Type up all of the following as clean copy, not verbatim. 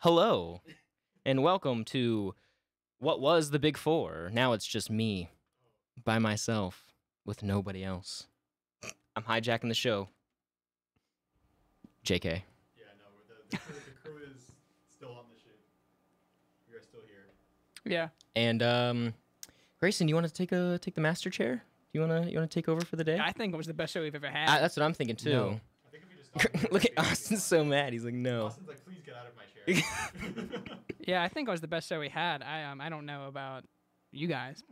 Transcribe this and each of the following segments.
Hello, and welcome to what was the Big Four. Now it's just me, by myself, with nobody else. I'm hijacking the show. JK. Yeah, no, the crew is still on the ship. We are still here. Yeah. And Grayson, you want to take the master chair? You wanna take over for the day? I think it was the best show we've ever had. That's what I'm thinking too. No. I think if we just stop Look at Austin's so mad. He's like, no. Austin's like, please get out of my chair. Yeah, I think it was the best show we had. I don't know about you guys.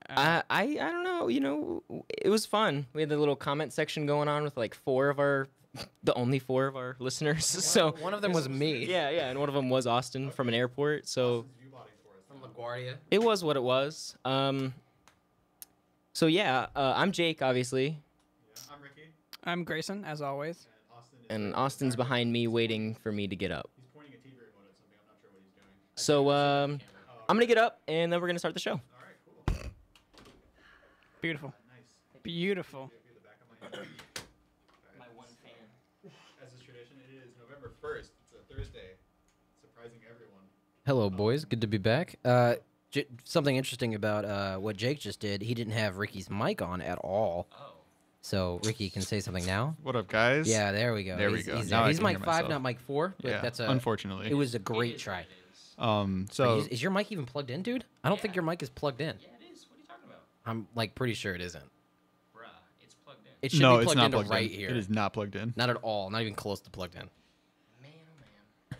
I don't know. You know, it was fun. We had the little comment section going on with like the only four of our listeners. So one of them was me. yeah, and one of them was Austin from an airport. So Austin's viewbotting for us. From LaGuardia. it was what it was. So yeah, I'm Jake, obviously, Yeah, I'm Ricky. I'm Grayson, as always. And Austin is and Austin's behind me, waiting for me to get up. He's pointing a TV remote at something. I'm not sure what he's doing. So I'm gonna get up, and then we're gonna start the show. All right, cool. Beautiful. Nice. Beautiful. Feel the back of my head. My one fan. As is tradition, it is November 1st. It's a Thursday. Surprising everyone. Hello, boys. Good to be back. Something interesting about what Jake just did. He didn't have Ricky's mic on at all. Oh. So Ricky can say something now. What up, guys? Yeah, there we go. There we go. He's Now I he's can mic hear 5, myself. not mic 4. But Yeah, that's unfortunately. It was a great try. So Is your mic even plugged in, dude? I don't think your mic is plugged in. Yeah, it is. What are you talking about? I'm like pretty sure it isn't. Bruh, it's plugged in. It should no, be it's plugged not into plugged right in. here. It is not plugged in. Not at all. Not even close to plugged in. Man, oh man.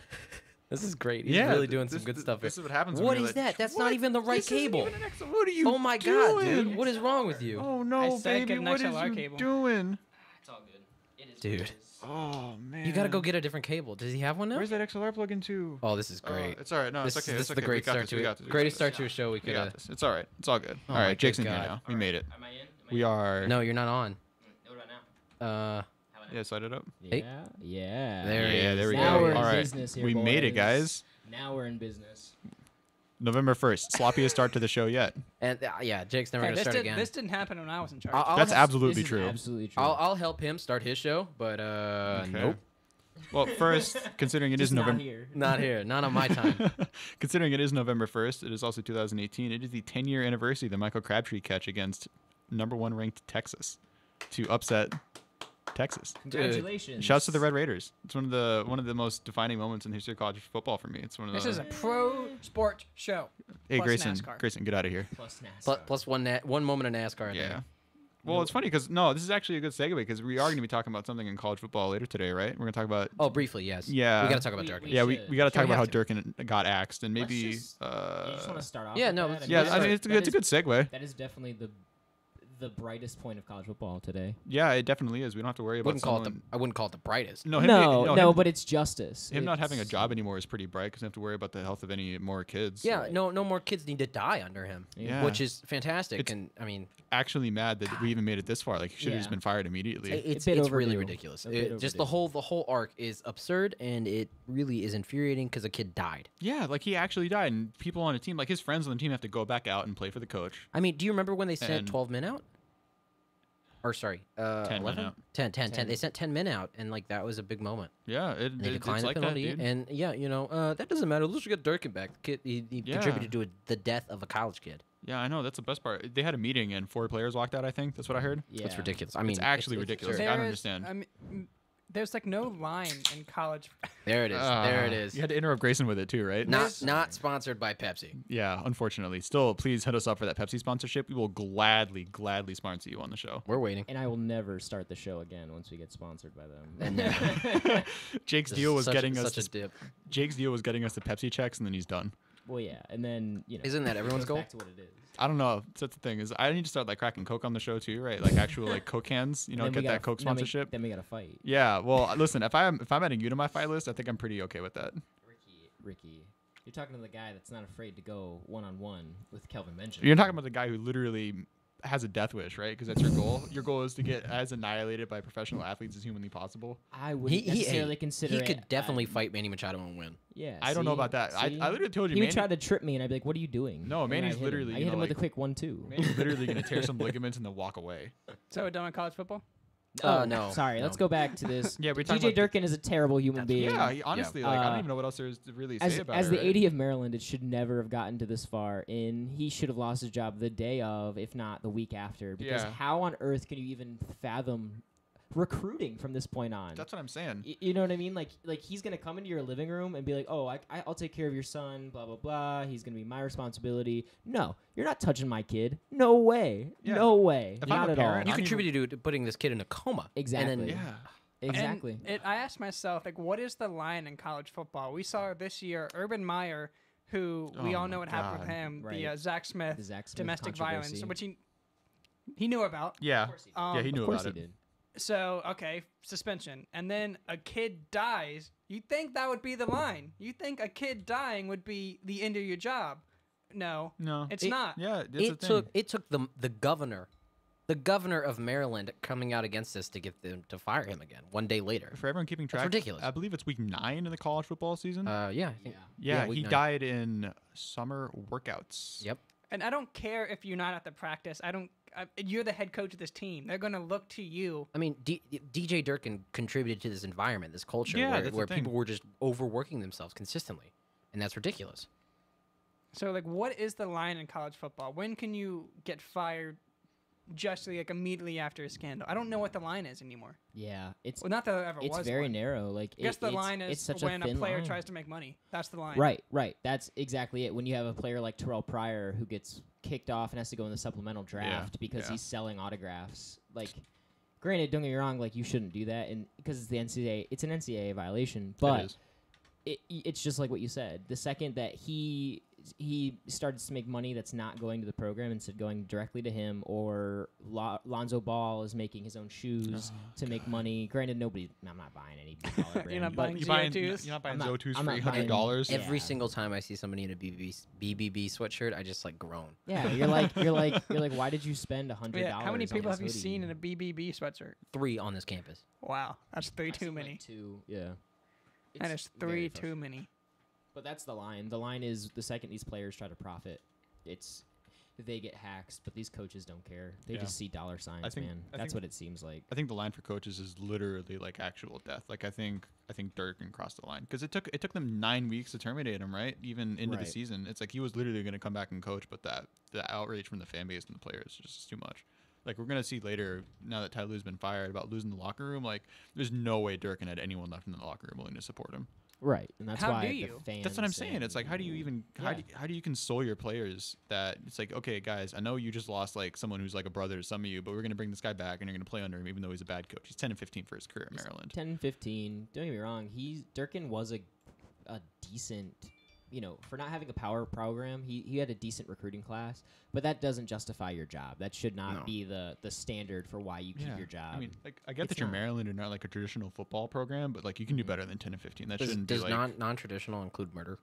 This is great. He's really doing some good stuff This here. is what happens. What when is you're like, that? That's not even the right cable. What are you Oh my god, doing? dude. What is wrong with you? Oh I no, said baby! get an What is XLR you cable. doing? It's all good. It is. Dude. What it is. Oh man! You gotta go get a different cable. Does he have one now? Where's that XLR plug into? Oh, this is great. It's all right. No, This it's okay. is It's the okay. great We got start this, to we it. got this, we got Greatest this. start to a show we We could got have. this. It's all right. It's all good. Oh All my right, Jake's good in here God. now. We made it. Am I in? We are. No, you're not on. What about now? How about Yeah, slide it up. Hey. Yeah. There he Yeah, is. there we Now go. we're in All right, business here, we made it, boys. guys. Now we're in business. November 1st, sloppiest start to the show yet. And yeah, Jake's never Hey, gonna this, start did, again. this didn't happen when I was in charge. That's help, absolutely This is true. Absolutely true. I'll help him start his show, but Okay. nope, Well, first, considering it is Just not November, here. not here, not on my time. considering it is November 1st, it is also 2018. It is the 10-year anniversary of the Michael Crabtree catch against #1 ranked Texas to upset Texas. Congratulations. Shouts to the Red Raiders. It's one of the most defining moments in the history of college football for me. It's one of the. This is a pro sport show. Hey, plus Grayson, NASCAR. Grayson, get out of here. Plus NASCAR. Plus one moment in NASCAR. I think. Yeah. Well, it's funny because this is actually a good segue because we are going to be talking about something in college football later today, right? We're going to talk about. Oh, briefly, yes. Yeah. We gotta talk about We- Durkin. we- Yeah, we should. got to talk we about how have to. Durkin got axed and Let's maybe. just- you just want to start off. yeah, with no, that? let's- Yeah, Yeah, I mean it's a good segue. That is definitely the brightest point of college football today. Yeah, it definitely is. We don't have to worry about I wouldn't call it the brightest. No, him, No, but it's justice. him not having a It's- job anymore is pretty bright because you don't have to worry about the health of any more kids. Yeah, no more kids need to die under him, Yeah. which is fantastic. It's- and I mean, Actually mad that we even made it this far. Like, he should have just Yeah. been fired immediately. it's bit really overdue. ridiculous. A bit Just the whole arc is absurd, and it really is infuriating because a kid died. Yeah, like he actually died, and people on a team, like his friends on the team, have to go back out and play for the coach. I mean, do you remember when they sent And- 12 men out? Or sorry, 10 men 11? out. 10. They sent 10 men out, and like that was a big moment. Yeah, And they it's declined the like that, penalty, dude. and yeah, that doesn't matter. Let's get Durkin back. The kid, he Yeah. contributed to the death of a college kid. Yeah, I know. That's the best part. They had a meeting and 4 players walked out, I think. That's what I heard. Yeah. That's ridiculous. I mean, It's actually ridiculous. absurd. I don't There understand. I mean, there's like no line in college. There it is. There it is. You had to interrupt Grayson with it too, right? Not sponsored by Pepsi. Yeah, unfortunately. Still, please hit us up for that Pepsi sponsorship. We will gladly sponsor you on the show. We're waiting. And I will never start the show again once we get sponsored by them. And never. Jake's This deal is was such- getting us such a dip. Jake's deal was getting us the Pepsi checks, and then he's done. Well, yeah, and then Isn't that it everyone's goes goal? Back to what it is. I don't know. That's the thing is, I need to start like cracking Coke on the show too, right? Like actual like Coke cans. You know, Then we get that gotta- Coke sponsorship. Then we gotta fight. Yeah. Well, listen. If I'm adding you to my fight list, I think I'm pretty okay with that. Ricky, you're talking to the guy that's not afraid to go one-on-one with Kelvin Benjamin. You're talking about the guy who literally has a death wish, right? Because that's your goal. Your goal is to get as annihilated by professional athletes as humanly possible. I wouldn't necessarily consider he it. could definitely fight Manny Machado and win. Yeah. I don't know see? about that. I See? literally told you, He would Manny, try to trip me, and I'd be like, "What are you doing?" No, And then Manny's I'd hit him. literally, I you hit know, him with a like- quick 1-2. Manny's literally going to tear some ligaments and then walk away. So we're done with college football. No, Sorry, no. let's go back to this. Yeah, we're talking DJ about Durkin is a terrible human being. Yeah, honestly, like I don't Uh, even know what else there is to really As say about as it. the right? AD of Maryland, it should never have gotten to this far. And he should have lost his job the day of, if not the week after. Because Yeah. how on earth can you even fathom recruiting from this point on? That's what I'm saying. You know what I mean? Like he's gonna come into your living room and be like, "Oh, I'll take care of your son." Blah blah blah. He's gonna be my responsibility. No, you're not touching my kid. No way. Yeah. No way. If I'm Not a at parent, all. You I don't contributed to putting this kid in a coma. Exactly. And then, Yeah. Exactly. And I asked myself, like, what is the line in college football? We saw this year Urban Meyer, who we Oh all know my what happened with God. him, Right. the Zach Smith, The Zach Smith domestic violence, controversy. which he knew about. Yeah. Yeah, he Um, knew Of course about he it. did. So, okay, suspension. And then a kid dies. You think that would be the line. You think a kid dying would be the end of your job. No. No. It's It- not. Yeah, that's it the took the governor of Maryland coming out against this to get them to fire him again. One day later. For everyone keeping track, ridiculous. I believe it's week 9 in the college football season. Yeah, I think. yeah, week he 9. died in summer workouts. Yep. And I don't care if you're not at the practice. You're the head coach of this team. They're going to look to you. I mean, DJ Durkin contributed to this environment, this culture, Yeah, where, that's the where thing. people were just overworking themselves consistently, and that's ridiculous. So, like, what is the line in college football? When can you get fired just like immediately after a scandal? I don't know what the line is anymore. Yeah, it's Well, not that there ever it's was very one. narrow. Like I guess the it's, line it's is such when a, thin player line. tries to make money. That's the line. Right. That's exactly it. When you have a player like Terrell Pryor who gets kicked off and has to go in the supplemental draft because yeah. he's selling autographs. Like, granted, don't get me wrong. Like, you shouldn't do that, and because it's the NCAA, it's an NCAA violation. But It is. it's just like what you said. The second that he starts to make money that's not going to the program, instead going directly to him, or Lonzo Ball is making his own shoes to make money. Granted, I'm not buying any blue collar brand. You're not but buying You're buying, ZO2s? you're not buying I'm not- ZO2s I'm for not buying- $800. Yeah. Every single time I see somebody in a BBB sweatshirt, I just like groan. Yeah, you're like, why did you spend $100? Yeah, how many on people this have you hoodie? seen in a BBB sweatshirt? 3 on this campus. Wow, that's three I've too seen, like, many. 2, yeah. That It's is very 3 too many. But that's the line. The line is the second these players try to profit, they get hacks. But these coaches don't care. They Yeah. just see dollar signs, think- man. I That's think- what it seems like. I think the line for coaches is literally like actual death. Like I think Durkin crossed the line because it took them 9 weeks to terminate him, right? Even into the Right. season, it's like he was literally going to come back and coach, but the outrage from the fan base and the players is just too much. Like we're gonna see later, now that Ty Lue's been fired, about losing the locker room. Like there's no way Durkin had anyone left in the locker room willing to support him. Right, and that's How why do the you? fans. That's what I'm saying. It's like, how do you even Yeah. how do you console your players that it's like, okay, guys, I know you just lost like someone who's like a brother to some of you, but we're gonna bring this guy back and you're gonna play under him even though he's a bad coach. He's 10-15 for his career at Maryland. 10-15. Don't get me wrong. Durkin was a decent, for not having a power program. He had a decent recruiting class, but that doesn't justify your job. That should not No. be the standard for why you keep your job. I mean, like I get It's that you're not. Maryland and not like a traditional football program, but like you can do better than 10-15. That shouldn't be Does like. non-traditional include murder?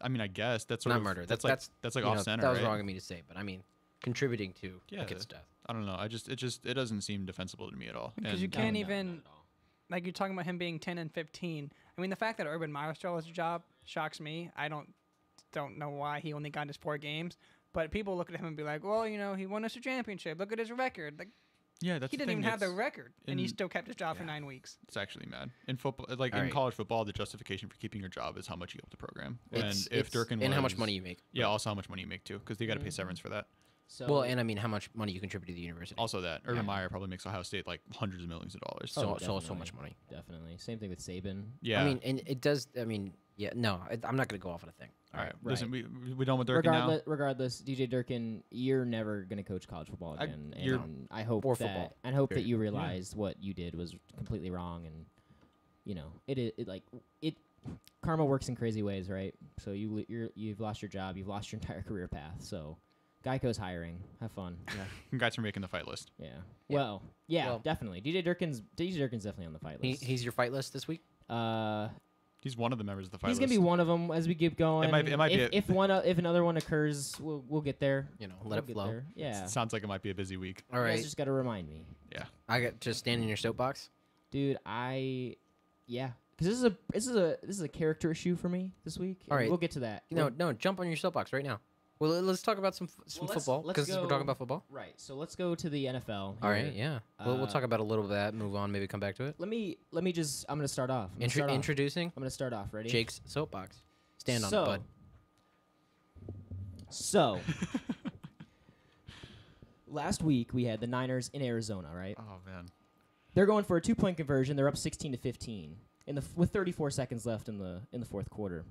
I mean, I guess that's sort Not of murder. That's That's like you know, off center. That was right? wrong of me to say, but I mean, contributing to Yeah. a kid's death. I don't know. It doesn't seem defensible to me at all. Because you And- can't No, even, not at all. like you're talking about him being 10 and 15. I mean, the fact that Urban Meyer still has a job shocks me. I don't know why he only got his 4 games. But people look at him and be like, well, he won us a championship. Look at his record. Like Yeah, that's he the didn't even thing, have the it's- record, and he in- still kept his job for yeah. 9 weeks. It's actually mad. In football, like All in right. college football, the justification for keeping your job is how much you help the program. It's- and if it's- Durkin and how much was- money you make. Yeah, also how much money you make too, because they got to pay severance for that. So, Well, and I mean, how much money you contribute to the university. Also, that Urban Yeah. Meyer probably makes Ohio State like hundreds of millions of dollars. so definitely. much money. definitely. Same thing with Saban. Yeah. I mean, and it does. I mean, yeah. No, I'm not going to go off on a thing. all right. right. Listen, we done with Durkin now. Regardless, DJ Durkin, you're never gonna coach college football I- again. you're- And I hope Or that football, I hope that period. you realized what you did was completely wrong, and karma works in crazy ways, right? So you've lost your job, you've lost your entire career path. So Geico's hiring. Have fun. Congrats for making the fight list. Yeah. Yeah. Well, yeah, Well- definitely. DJ Durkin's definitely on the fight list. He's your fight list this week. He's one of the members of the fight He's list. gonna be one of them as we keep going. It might be if another one occurs, we'll get there. Let We'll it get flow. there. Yeah. Sounds like it might be a busy week. All You right. guys just gotta remind me, I got just stand in your soapbox. dude. Because this is a character issue for me this week. All and right. we'll get to that. No, jump on your soapbox right now. Well, let's talk about some football let's because we're go- talking about football. Right. So let's go to the NFL. All right, here. yeah. We'll talk about a little of that. Move on. Maybe come back to it. Let me just. I'm gonna start off. Introducing I'm gonna start off. Ready? Jake's soapbox. Stand on So- it, bud. So, last week we had the Niners in Arizona. Right. Oh man. They're going for a 2-point conversion. They're up 16-15 with 34 seconds left in the fourth quarter.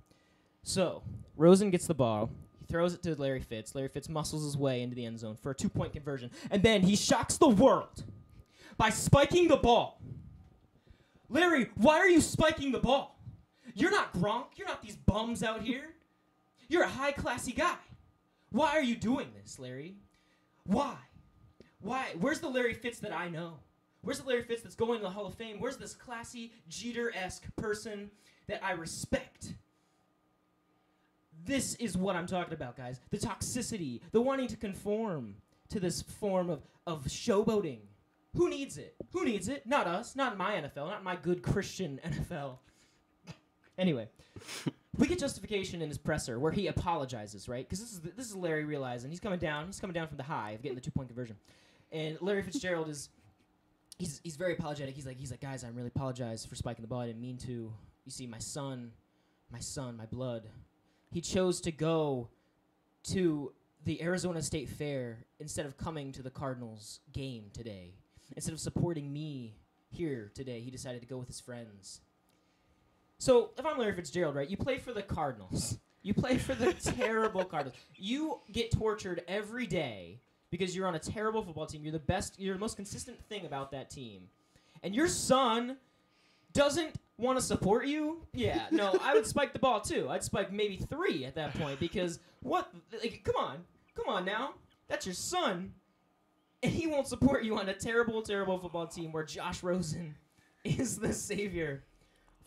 So Rosen gets the ball. He throws it to Larry Fitz. Larry Fitz muscles his way into the end zone for a 2-point conversion, and then he shocks the world by spiking the ball. Larry, why are you spiking the ball? You're not Gronk. You're not these bums out here. You're a high classy guy. Why are you doing this, Larry? Why? Where's the Larry Fitz that I know? Where's the Larry Fitz that's going to the Hall of Fame? Where's this classy, Jeter-esque person that I respect? This is what I'm talking about, guys. The toxicity, the wanting to conform to this form of showboating. Who needs it? Who needs it? Not us. Not my NFL. Not my good Christian NFL. Anyway, we get justification in his presser where he apologizes, right? Because this is Larry realizing he's coming down. He's coming down from the high of getting the 2-point conversion, and Larry Fitzgerald is. He's very apologetic. He's like, guys, I really apologize for spiking the ball. I didn't mean to. You see, my son, my blood. He chose to go to the Arizona State Fair instead of coming to the Cardinals game today. Instead of supporting me here today, he decided to go with his friends. So, if I'm Larry Fitzgerald, right, you play for the Cardinals. You play for the terrible Cardinals. You get tortured every day because you're on a terrible football team. You're the most consistent thing about that team. And your son doesn't want to support you? Yeah, no, I would spike the ball too. I'd spike maybe 3 at that point because come on now. That's your son. And he won't support you on a terrible, terrible football team where Josh Rosen is the savior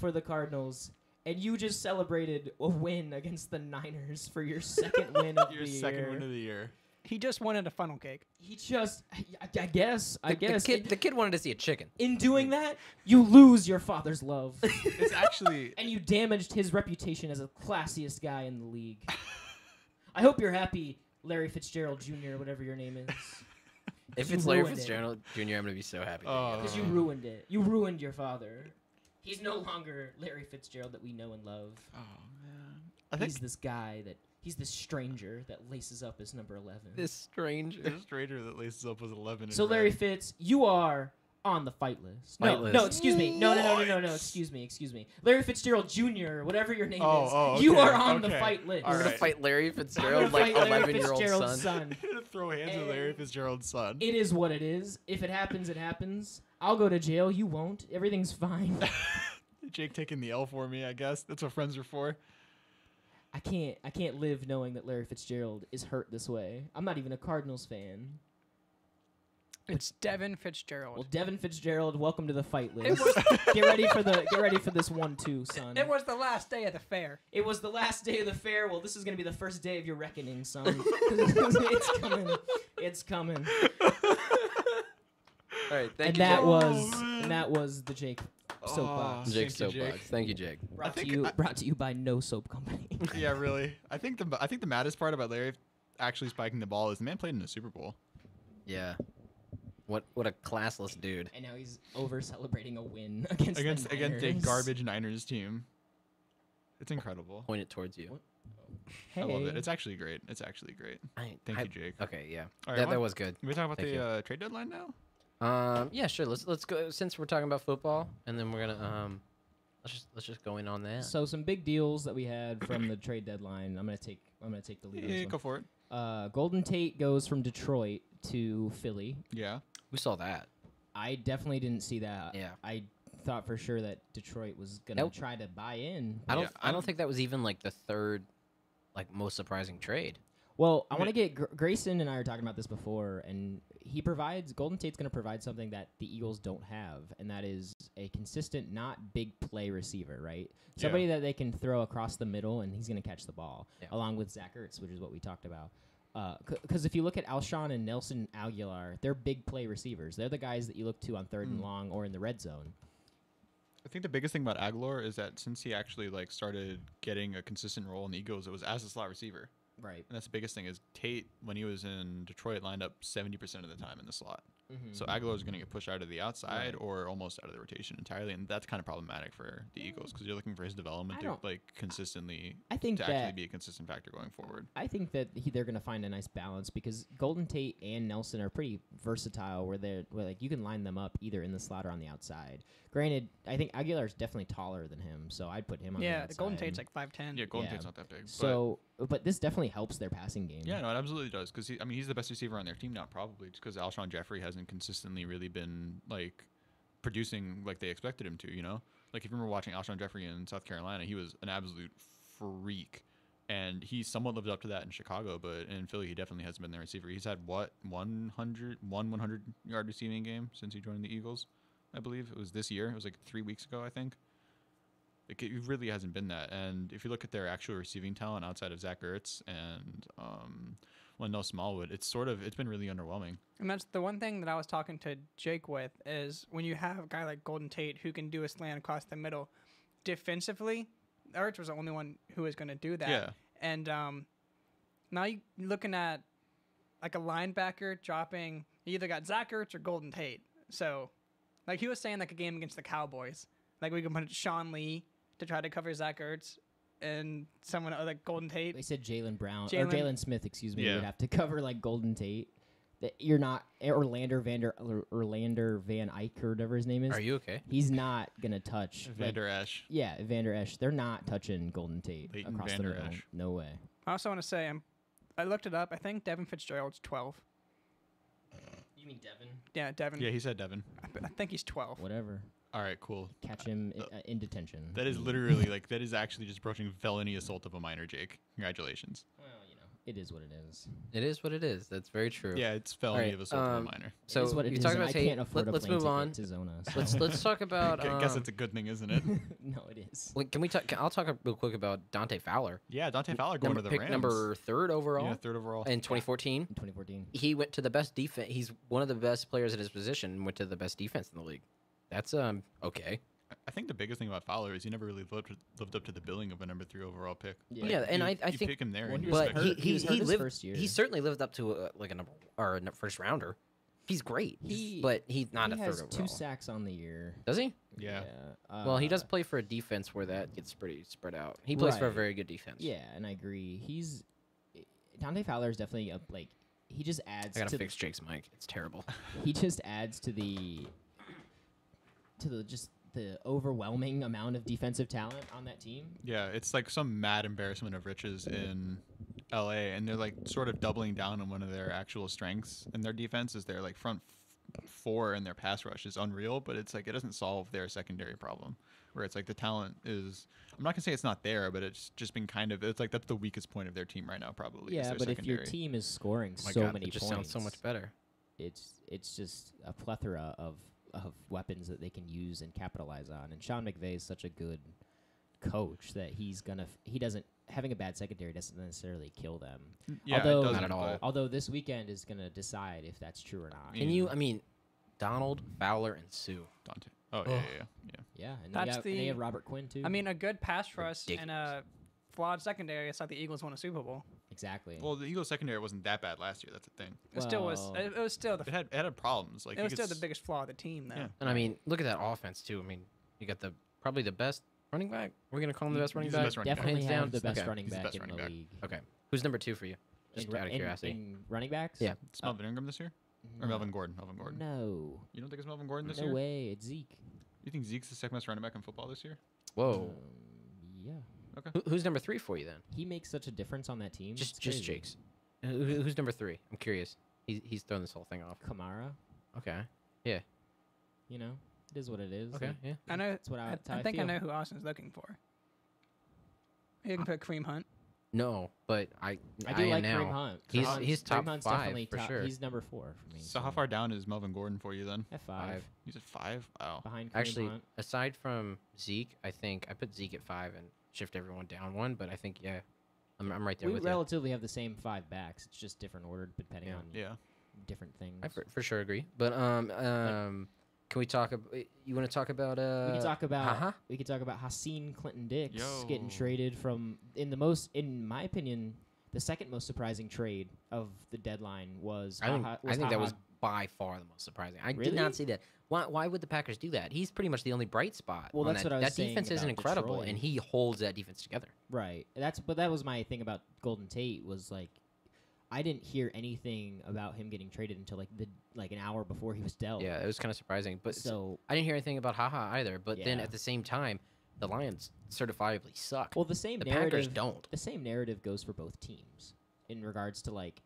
for the Cardinals. And you just celebrated a win against the Niners for your second win of the year. Your second win of the year. He just wanted a funnel cake. He just, I guess. The kid wanted to see a chicken. In doing that, you lose your father's love. It's actually And you damaged his reputation as the classiest guy in the league. I hope you're happy, Larry Fitzgerald Jr., whatever your name is. If You it's Larry ruined it. Fitzgerald Jr., I'm gonna be so happy. Because you ruined it. You ruined your father. He's no longer Larry Fitzgerald that we know and love. oh man. I think He's this guy he's this stranger that laces up as number 11. This stranger. the stranger that laces up was 11. in So Larry red. Fitz, you are on the fight list. Fight No, list. excuse me. No, excuse me. Larry Fitzgerald Jr., whatever your name is. Oh, You okay, are on the okay. fight list. All We're gonna right. fight Larry I'm gonna Fitzgerald, like fight Larry 11-year-old Fitzgerald's son. son. Throw hands with Larry And- Fitzgerald's son. It is what it is. If it happens, it happens. I'll go to jail. You won't. Everything's fine. Jake taking the L for me, I guess. That's what friends are for. I can't live knowing that Larry Fitzgerald is hurt this way. I'm not even a Cardinals fan. It's Devin Fitzgerald. Well, Devin Fitzgerald, welcome to the fight It list. Get ready for this 1-2, son. It was the last day of the fair. It was the last day of the fair. Well, this is going to be the first day of your reckoning, son. It's coming. It's coming. All right, And thank you, that was the Jake soapbox. Oh, Jake. Thank you, Soapbox. Jake. Thank you, Jake. Brought to you by No Soap Company. Yeah, really. I think the maddest part about Larry actually spiking the ball is the man played in the Super Bowl. Yeah. What a classless dude. And now he's over celebrating a win against Against a Niners. garbage Niners team. It's incredible. Point it towards you. Hey. I love it. It's actually great. It's actually great. Thank you, Jake. Okay, yeah. All right, That was good. Can we talk about Thank the trade deadline now? Yeah, sure. Let's go since we're talking about football, and then we're gonna let's just go in on that. So some big deals that we had from the trade deadline. I'm gonna take the lead on Yeah, this go one. for it. Golden Tate goes from Detroit to Philly. Yeah. We saw that. I definitely didn't see that. Yeah. I thought for sure that Detroit was gonna Nope. try to buy in. I Yeah, don't think that was even like the third, like most surprising trade. Well, I want to get Grayson and I were talking about this before, and Golden Tate's going to provide something that the Eagles don't have, and that is a consistent, not big play receiver, right? Yeah. Somebody that they can throw across the middle, and he's going to catch the ball, Yeah. along with Zach Ertz, which is what we talked about. Because if you look at Alshon and Nelson Aguilar, they're big play receivers. They're the guys that you look to on third and long or in the red zone. I think the biggest thing about Aguilar is that since he actually started getting a consistent role in the Eagles, it was as a slot receiver. Right. And that's the biggest thing is Tate, when he was in Detroit, lined up 70% of the time in the slot. Mm-hmm. So Aguilar's going to get pushed out of the outside Right. or almost out of the rotation entirely, and that's kind of problematic for the Eagles because you're looking for his development I to don't- like consistently I think to actually that be a consistent factor going forward. I think that they're going to find a nice balance because Golden Tate and Nelson are pretty versatile. Where like you can line them up either in the slot or on the outside. Granted, I think Aguilar's definitely taller than him, so I'd put him on the Yeah, outside. Golden Tate's like 5'10". Yeah, Golden Yeah. Tate's not that big. So, but this definitely helps their passing game. Yeah, no, it absolutely does because he's the best receiver on their team now, probably just because Alshon Jeffrey hasn't consistently really been like producing like they expected him to. You know, like if you remember watching Alshon Jeffrey in South Carolina, he was an absolute freak, and he somewhat lived up to that in Chicago. But in Philly, he definitely hasn't been their receiver. He's had what 100-yard receiving game since he joined the Eagles, I believe it was this year. It was like 3 weeks ago, I think. Like it really hasn't been that. And if you look at their actual receiving talent outside of Zach Ertz and Wendell Smallwood, it's been really underwhelming. And that's the one thing that I was talking to Jake with is when you have a guy like Golden Tate who can do a slant across the middle, defensively, Ertz was the only one who was going to do that. Yeah. And now you're looking at like a linebacker dropping, you either got Zach Ertz or Golden Tate. So, like he was saying, like a game against the Cowboys, like we can put Sean Lee to try to cover Zach Ertz and someone like Golden Tate. They said Jalen Brown or Jalen- Jalen Smith, excuse me, Yeah. would have to cover like Golden Tate. That you're not Orlander Van Eyck or whatever his name is. Are you okay? He's not gonna touch Vander Esch. Yeah, Vander Esch. They're not touching Golden Tate Leighton across Vander the middle. Esch. No way. I also want to say, I looked it up. I think Devin Fitzgerald's 12. You mean Devin? Yeah, Devin. Yeah, he said Devin. I think he's 12. Whatever. All right, cool. Catch him in detention. That is literally that is actually just approaching felony assault of a minor, Jake. Congratulations. Well, it is what it is. It is what it is. That's very true. Yeah, it's felony Alright, of assault of a minor. So it is what it you is, talk and about I Tate. can't afford Let's a plane move on. ticket to Zona. So. Let's talk about. I guess it's a good thing, isn't it? No, it is. Wait, can we talk? I'll talk real quick about Dante Fowler. Yeah, Dante Fowler going to the Pick Rams. number 3rd overall Yeah, 3rd overall. in 2014. In 2014. He went to the best defense. He's one of the best players at his position. And went to the best defense in the league. That's okay. I think the biggest thing about Fowler is he never really lived up to the billing of a number 3 overall pick. Yeah. And I you think- pick him there. Well, and he you was expect But hurt. it. He was hurt his lived. first year. He certainly lived up to like a first rounder. He's great. He- but he's not he a 3rd has overall. 2 sacks on the year. Does he? Yeah. Well, he does play for a defense where that gets pretty spread out. He plays for a Right. very good defense. Yeah, and I agree. Dante Fowler is definitely he just adds I gotta to fix Jake's mic. It's terrible. he just adds to the overwhelming amount of defensive talent on that team. Yeah, it's like some mad embarrassment of riches in LA, and they're like sort of doubling down on one of their actual strengths in their defense is their like front 4 and their pass rush is unreal, but it's like it doesn't solve their secondary problem. Where it's like the talent is, I'm not gonna say it's not there, but it's just been it's like that's the weakest point of their team right now, probably. is Yeah, their but if your secondary. team is scoring Oh my so God, many it just points, sounds so much better. it's just a plethora of weapons that they can use and capitalize on. And Sean McVay is such a good coach that having a bad secondary doesn't necessarily kill them. Yeah, although- it doesn't, Not at all. but- Although this weekend is gonna decide if that's true or not. Can you? I mean, Donald, Fowler, and Sue. Dante. Oh, Oh. yeah. Yeah, and That's they have Robert Quinn too. I mean, a good pass rush and a Ridiculous. flawed secondary. It's like the Eagles won a Super Bowl. exactly. Well, the Eagles secondary wasn't that bad last year. That's the thing. It still was. Well, It was still the. It had problems. Like It was you still could the biggest flaw of the team, though. Yeah. And I mean, look at that offense too. I mean, you got probably the best running back. We're gonna call him the best running He's the back. best running back. Definitely Hands have down? the best Okay. running He's the back best in running the back. league. Okay, who's number 2 for you? Just In, out of curiosity. in running backs? Yeah. It's Melvin Ingram this year, or No. Melvin Gordon. Melvin Gordon. No. You don't think it's Melvin Gordon this No year? way. It's Zeke. You think Zeke's the second best running back in football this year? Whoa. Yeah. Who's number 3 for you then? He makes such a difference on that team. Just It's crazy. Jake's. Who's number 3? I'm curious. He's thrown this whole thing off. Kamara. Okay. You know, it is what it is. Okay. Like, Yeah. I know. that's what I, that's how I think I feel. know who Austin's looking for. You can put Kareem Hunt. No, but I I do am like now. Kareem Hunt. He's- Kareem he's Hunt's top Kareem Hunt's 5 definitely for top, sure. He's number 4 for me. So how far down is Melvin Gordon for you then? At 5. He's at 5. Wow. Behind Kareem Actually, Hunt. aside from Zeke, I think I put Zeke at 5 and shift everyone down 1. But I think I'm right there We with you. relatively have the same 5 backs. It's just different ordered depending Yeah. on Yeah. different things. I for sure agree. But can we talk? You want to talk about? we could talk about Haha? Hassan Clinton Dix Yo. getting traded from in my opinion, The second most surprising trade of the deadline was I think that was HaHa. by far the most surprising. I did Really? not see that. Why would the Packers do that? He's pretty much the only bright spot. Well, on that's that. what I was That saying defense isn't about incredible, Detroit. and he holds that defense together. Right. But that was my thing about Golden Tate was like I didn't hear anything about him getting traded until like an hour before he was dealt. Yeah, it was kind of surprising. But So I didn't hear anything about HaHa either. But then Yeah. at the same time, the Lions certifiably suck. well, the same the narrative Packers don't. The same narrative goes for both teams in regards to like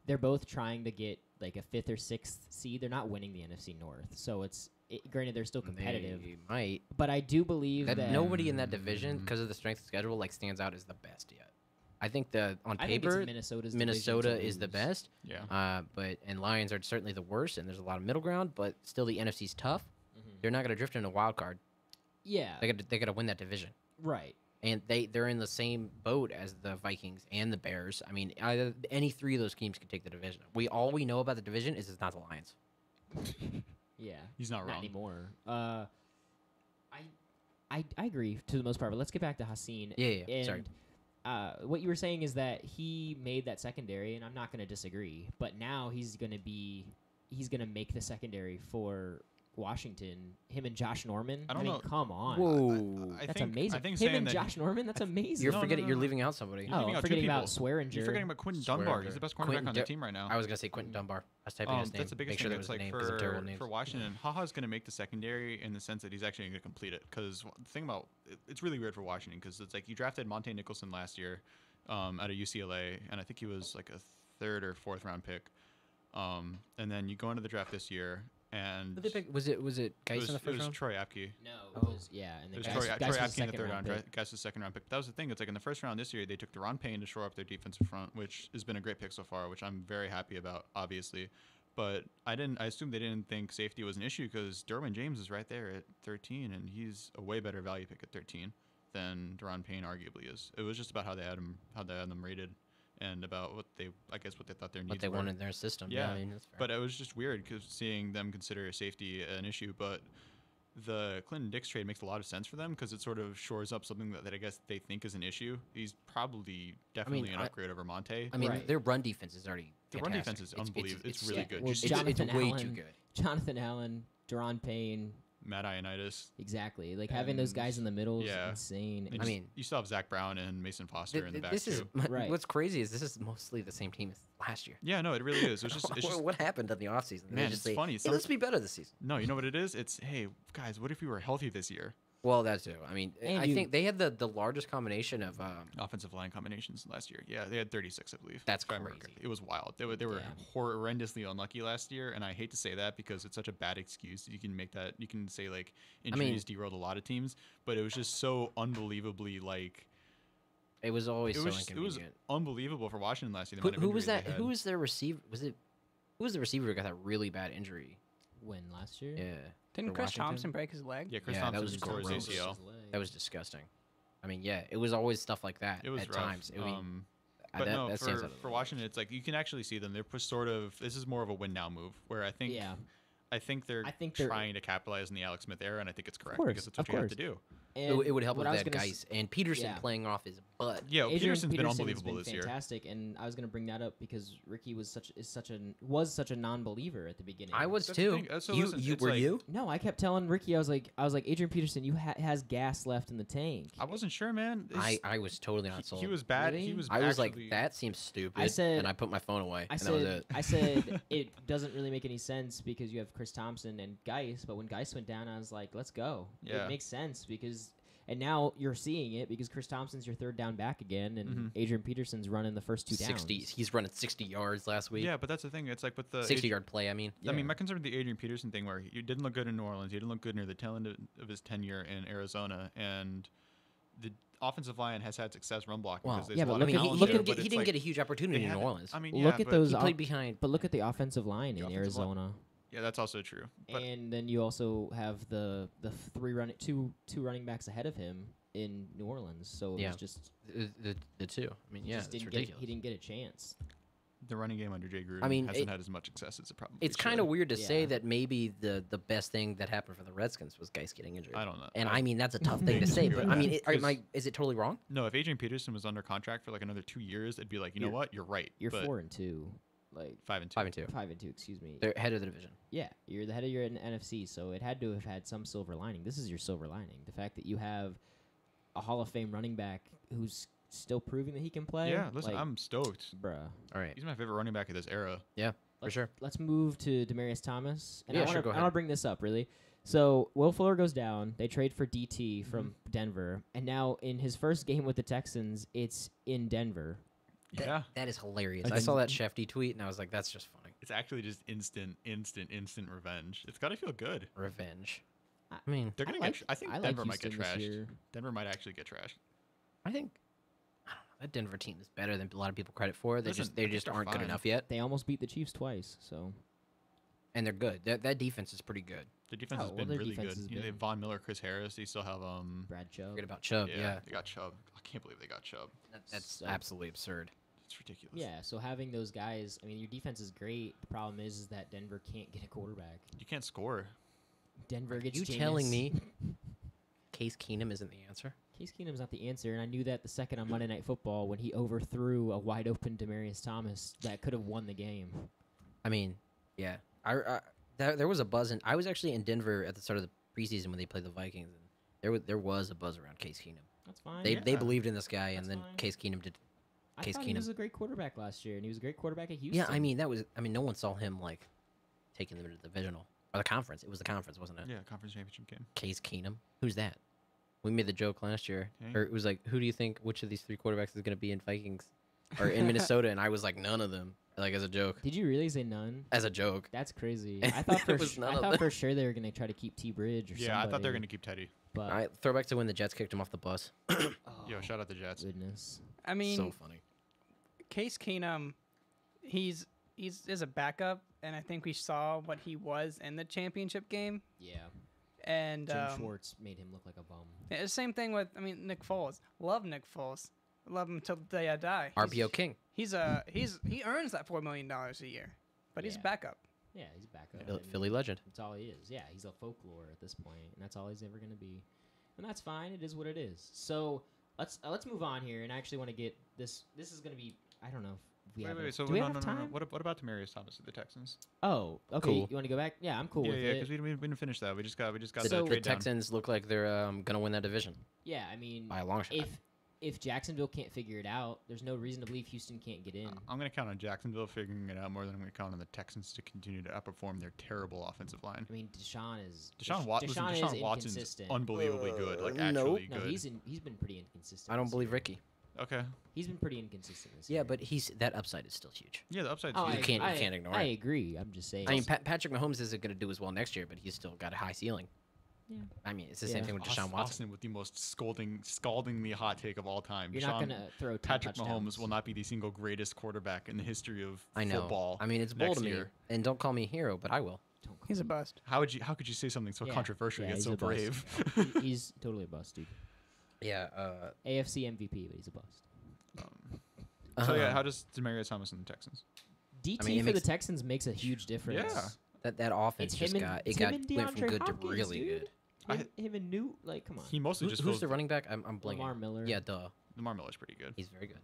they're both trying to get like a 5th or 6th seed. They're not winning the NFC North. So granted they're still competitive, They might. but I do believe that Nobody in that division, because of the strength of schedule, like stands out as the best yet. I think on I think it's paper, Minnesota is the best. Yeah. And Lions are certainly the worst, and there's a lot of middle ground. But still, the NFC's tough. Mhm. They're not going to drift into a wild card. Yeah. They got to win that division. Right. And they're in the same boat as the Vikings and the Bears. I mean, any three of those teams can take the division. All we know about the division is it's not the Lions. Yeah. He's not wrong. anymore. I agree to the most part, but let's get back to Hassan. Yeah. And, Sorry. What you were saying is that he made that secondary, and I'm not going to disagree. But now he's going to make the secondary for Washington. Him and Josh Norman. I don't know. Come on. Whoa. I That's think, amazing. I think Him saying and that Josh Norman. That's amazing. You're No, forgetting. no, You're no. leaving out somebody. You're leaving I'm out two forgetting about people. Swearinger. You're forgetting about Quentin Dunbar. He's the best cornerback on the team right now. I was gonna say Quentin Dunbar. I was typing his name. That's the biggest Make sure thing. that It's was his like name 'cause of terrible names. for Washington, HaHa's going to make the secondary in the sense that he's actually going to complete it. Because the thing about it's really weird for Washington because it's like you drafted Monte Nicholson last year out of UCLA, and I think he was like a 3rd or 4th round pick. And then you go into the draft this year, and Who they pick? Was it Geis in the it first was round? Troy Apke. No, Oh. it was and It the was guys, Troy guys Apke was in the second 3rd round round. pick. Guys was the 2nd round pick. But that was the thing. It's like in the 1st round this year, they took Deron Payne to shore up their defensive front, which has been a great pick so far, which I'm very happy about, obviously. But I assumed they didn't think safety was an issue because Derwin James is right there at 13, and he's a way better value pick at 13 than Deron Payne arguably is. It was just about how they had them rated, and about what they thought their needs What they were. wanted in their system. Yeah, I mean, that's fair. But it was just weird because seeing them consider safety an issue. But the Clinton Dix trade makes a lot of sense for them because it sort of shores up something that I guess they think is an issue. He's definitely an upgrade over Monte. I mean, Right. their run defense is already The fantastic. run defense is unbelievable. It's really good. Well, You see Jonathan it's way Allen, too good. Jonathan Allen, Deron Payne. Matt Ioannidis. Exactly. Like having those And- guys in the middle is yeah. insane. And I mean, you still have Zach Brown and Mason Foster in the back This is too. Right. what's crazy is this is mostly the same team as last year. Yeah, no, it really is. It's just What happened in the offseason? They Man, just it's say, funny. Hey, Some- let's be better this season. no. You know what it is? It's hey guys, what if we were healthy this year? Well, that's it. I mean, And I you- think they had the largest combination of Offensive line combinations last year. Yeah, they had 36, I believe. That's if I remember crazy. correctly. It was wild. They were Yeah. horrendously unlucky last year, and I hate to say that because it's such a bad excuse. You can make that. You can say like injuries derailed a lot of teams, but it was just so unbelievably like it was always it so was inconvenient. unbelievable for Washington last year. the Who, amount of who was injuries that? they Who had. was their receiver? Who was the receiver who got that really bad injury? When last year? Yeah. Didn't for Chris Washington? Thompson break his leg? Yeah, Chris Yeah, that Thompson was just tore his gross. ACL. That was disgusting. I mean, yeah, it was always stuff like that It was at rough. times. I mean, But no, that stands for, out of the for way. Washington, it's like you can actually see them. They're sort of this is more of a win now move where I think Yeah. I think they're they're- trying to capitalize on the Alex Smith era, and I think it's correct course, because that's what of you have course. to do. And It would help what with I was that gonna Geis and Peterson yeah. playing off his butt. Yeah, Adrian Peterson's been Peterson unbelievable has this been year. fantastic, and I was going to bring that up because Ricky was such a non-believer at the beginning. I was That's the too. thing. So you listen, you it's were like- you? No, I kept telling Ricky, I was like Adrian Peterson, you has gas left in the tank. I wasn't sure, man. It's- I was totally not sold. he was bad. Really? He was. I was actually- like, that seems stupid. I said- and I put my phone away. I and that was said it. I said it doesn't really make any sense because you have Chris Thompson and Geis, but when Geis went down, I was like, let's go. Yeah. It makes sense because. And now you're seeing it because Chris Thompson's your third down back again, and Mhm. Adrian Peterson's running the first two downs. 60. He's running 60 yards last week. Yeah, but that's the thing. It's like with the 60-yard play. I mean, I mean, Yeah. my concern with the Adrian Peterson thing, where he didn't look good in New Orleans, he didn't look good near the tail end of his tenure in Arizona, and the offensive line has had success run blocking well, because there's yeah, a but lot look of at- talent look there, at- but he it's didn't like get a huge opportunity they in New haven't- Orleans. I mean, Look at but those he off- played behind. But look at the offensive line The in offensive line- Arizona, Yeah, that's also true. But and then you also have the two running backs ahead of him in New Orleans. So it Yeah. was just The two. I mean, yeah, just it's didn't ridiculous. he didn't get a chance. The running game under Jay Gruden I mean, hasn't had as much success as it probably It's should. kind of weird to say Yeah. that maybe the best thing that happened for the Redskins was Geis getting injured. I don't know. And I mean, that's a tough thing to say, but I mean, is it totally wrong? No, if Adrian Peterson was under contract for like another 2 years, it'd be like, you know what, you're right. You're but 4-2, like 5-2. 5-2. 5-2. Excuse me. They're head of the division. Yeah, you're the head of your NFC, so it had to have had some silver lining. This is your silver lining. The fact that you have a Hall of Fame running back who's still proving that he can play. Yeah, listen, like, I'm stoked. bruh. All right. He's my favorite running back of this era. Yeah, for sure. Let's move to Demaryius Thomas. And Yeah, I sure, go want ahead. to bring this up, really. So Will Fuller goes down. They trade for DT from Denver. And now in his first game with the Texans, it's in Denver. Yeah. That is hilarious. Like I saw that Shefty tweet, and I was like, that's just funny. It's actually just instant revenge. It's got to feel good. Revenge. I mean, They're going to get I think I like Denver might get Houston this trashed. year. Denver might actually get trashed. I think I don't know, that Denver team is better than a lot of people credit for. They Listen, just I think they're aren't good fine. enough yet, They almost beat the Chiefs twice, so and they're good. That defense is pretty good. The defense Oh, has well, been their really defense good. has You know, they have been- Von Miller, Chris Harris. They still have Brad Chubb. Forget about Chubb. Yeah, they got Chubb. I can't believe they got Chubb. that's So- absolutely absurd. It's ridiculous. Yeah, so having those guys, I mean, your defense is great. The problem is that Denver can't get a quarterback. You can't score. Denver gets You Jameis. telling me Case Keenum isn't the answer? Case Keenum's not the answer, and I knew that the second on Monday Night Football when he overthrew a wide open Demaryius Thomas that could have won the game. I mean, yeah. There was a buzz, and I was actually in Denver at the start of the preseason when they played the Vikings, and there was a buzz around Case Keenum. That's fine. They Yeah. believed in this guy, and That's then fine. Case Keenum did. I Case thought he was Keenum. a great quarterback last year, and he was a great quarterback at Houston. Yeah, I mean no one saw him like taking them to the divisional or the conference. It was the conference, wasn't it? Yeah, conference championship game. Case Keenum. Who's that? We made the joke last year, Okay. or it was like, who do you think which of these three quarterbacks is going to be in Vikings or in Minnesota? And I was like, none of them. Like as a joke. Did you really say none? As a joke. That's crazy. I thought It was none of them. for sure they were gonna try to keep T Bridge or Yeah, I thought they were somebody, going to keep Teddy. But All right, throwback to when the Jets kicked him off the bus. oh, Yo, shout out the Jets. goodness. I mean, So funny. Case Keenum, he's is a backup, and I think we saw what he was in the championship game. Yeah, And Jim Schwartz made him look like a bum. it's the same thing with Nick Foles. Love Nick Foles. Love him till the day I die. RPO King. He earns that $4 million a year, but he's Yeah. backup. Yeah, he's back up. Philly legend. That's all he is. Yeah, he's a folklore at this point, and that's all he's ever gonna be. And that's fine. It is what it is. So let's move on here, and I actually want to get this. This is gonna be. I don't know if we have. Wait. enough- So do we no, have no, enough no, no. time? What about Demaryius Thomas at the Texans? Oh, okay. Cool. You want to go back? Yeah, I'm cool Yeah, with yeah, it. because we didn't finish that. We just got The, the So- the trade down. Texans look like they're gonna win that division Yeah, I mean, by a long shot. if Jacksonville can't figure it out, there's no reason to believe Houston can't get in. I'm going to count on Jacksonville figuring it out more than I'm going to count on the Texans to continue to outperform their terrible offensive line. I mean, Deshaun is Deshaun Watson's Watson's unbelievably good, like nope. actually No, good. he's been pretty inconsistent. I don't this believe year. Ricky. Okay. He's been pretty inconsistent this Yeah, year. but that upside is still huge. Yeah, the upside's Oh, huge. You can't ignore I it. agree. I'm just saying. I mean, Patrick Mahomes isn't going to do as well next year, but he's still got a high ceiling. Yeah. I mean, it's the Yeah. same thing with Deshaun Watson. Austin with the most scaldingly hot take of all time. You're not gonna throw 10 Patrick touchdowns. Mahomes will not be the single greatest quarterback in the history of I know. football. I mean, it's bold next of me, year. and don't call me a hero, but I will. Don't call He's a him- bust. How could you say something so Yeah, controversial yeah, yet he's so a bust. brave? He's totally a bust, dude. Yeah. AFC MVP, but he's a bust. So yeah, how does Demaryius Thomas and the Texans? DT I mean, it for makes- the Texans makes a huge difference. Yeah. that offense It's just him and went from good DeAndre to really Hopkins, good. dude. Him and Newt, like, come on. He mostly just Who's goes. the running back? I'm blanking. Lamar Miller. Yeah, duh. Lamar Miller's pretty good. He's very good,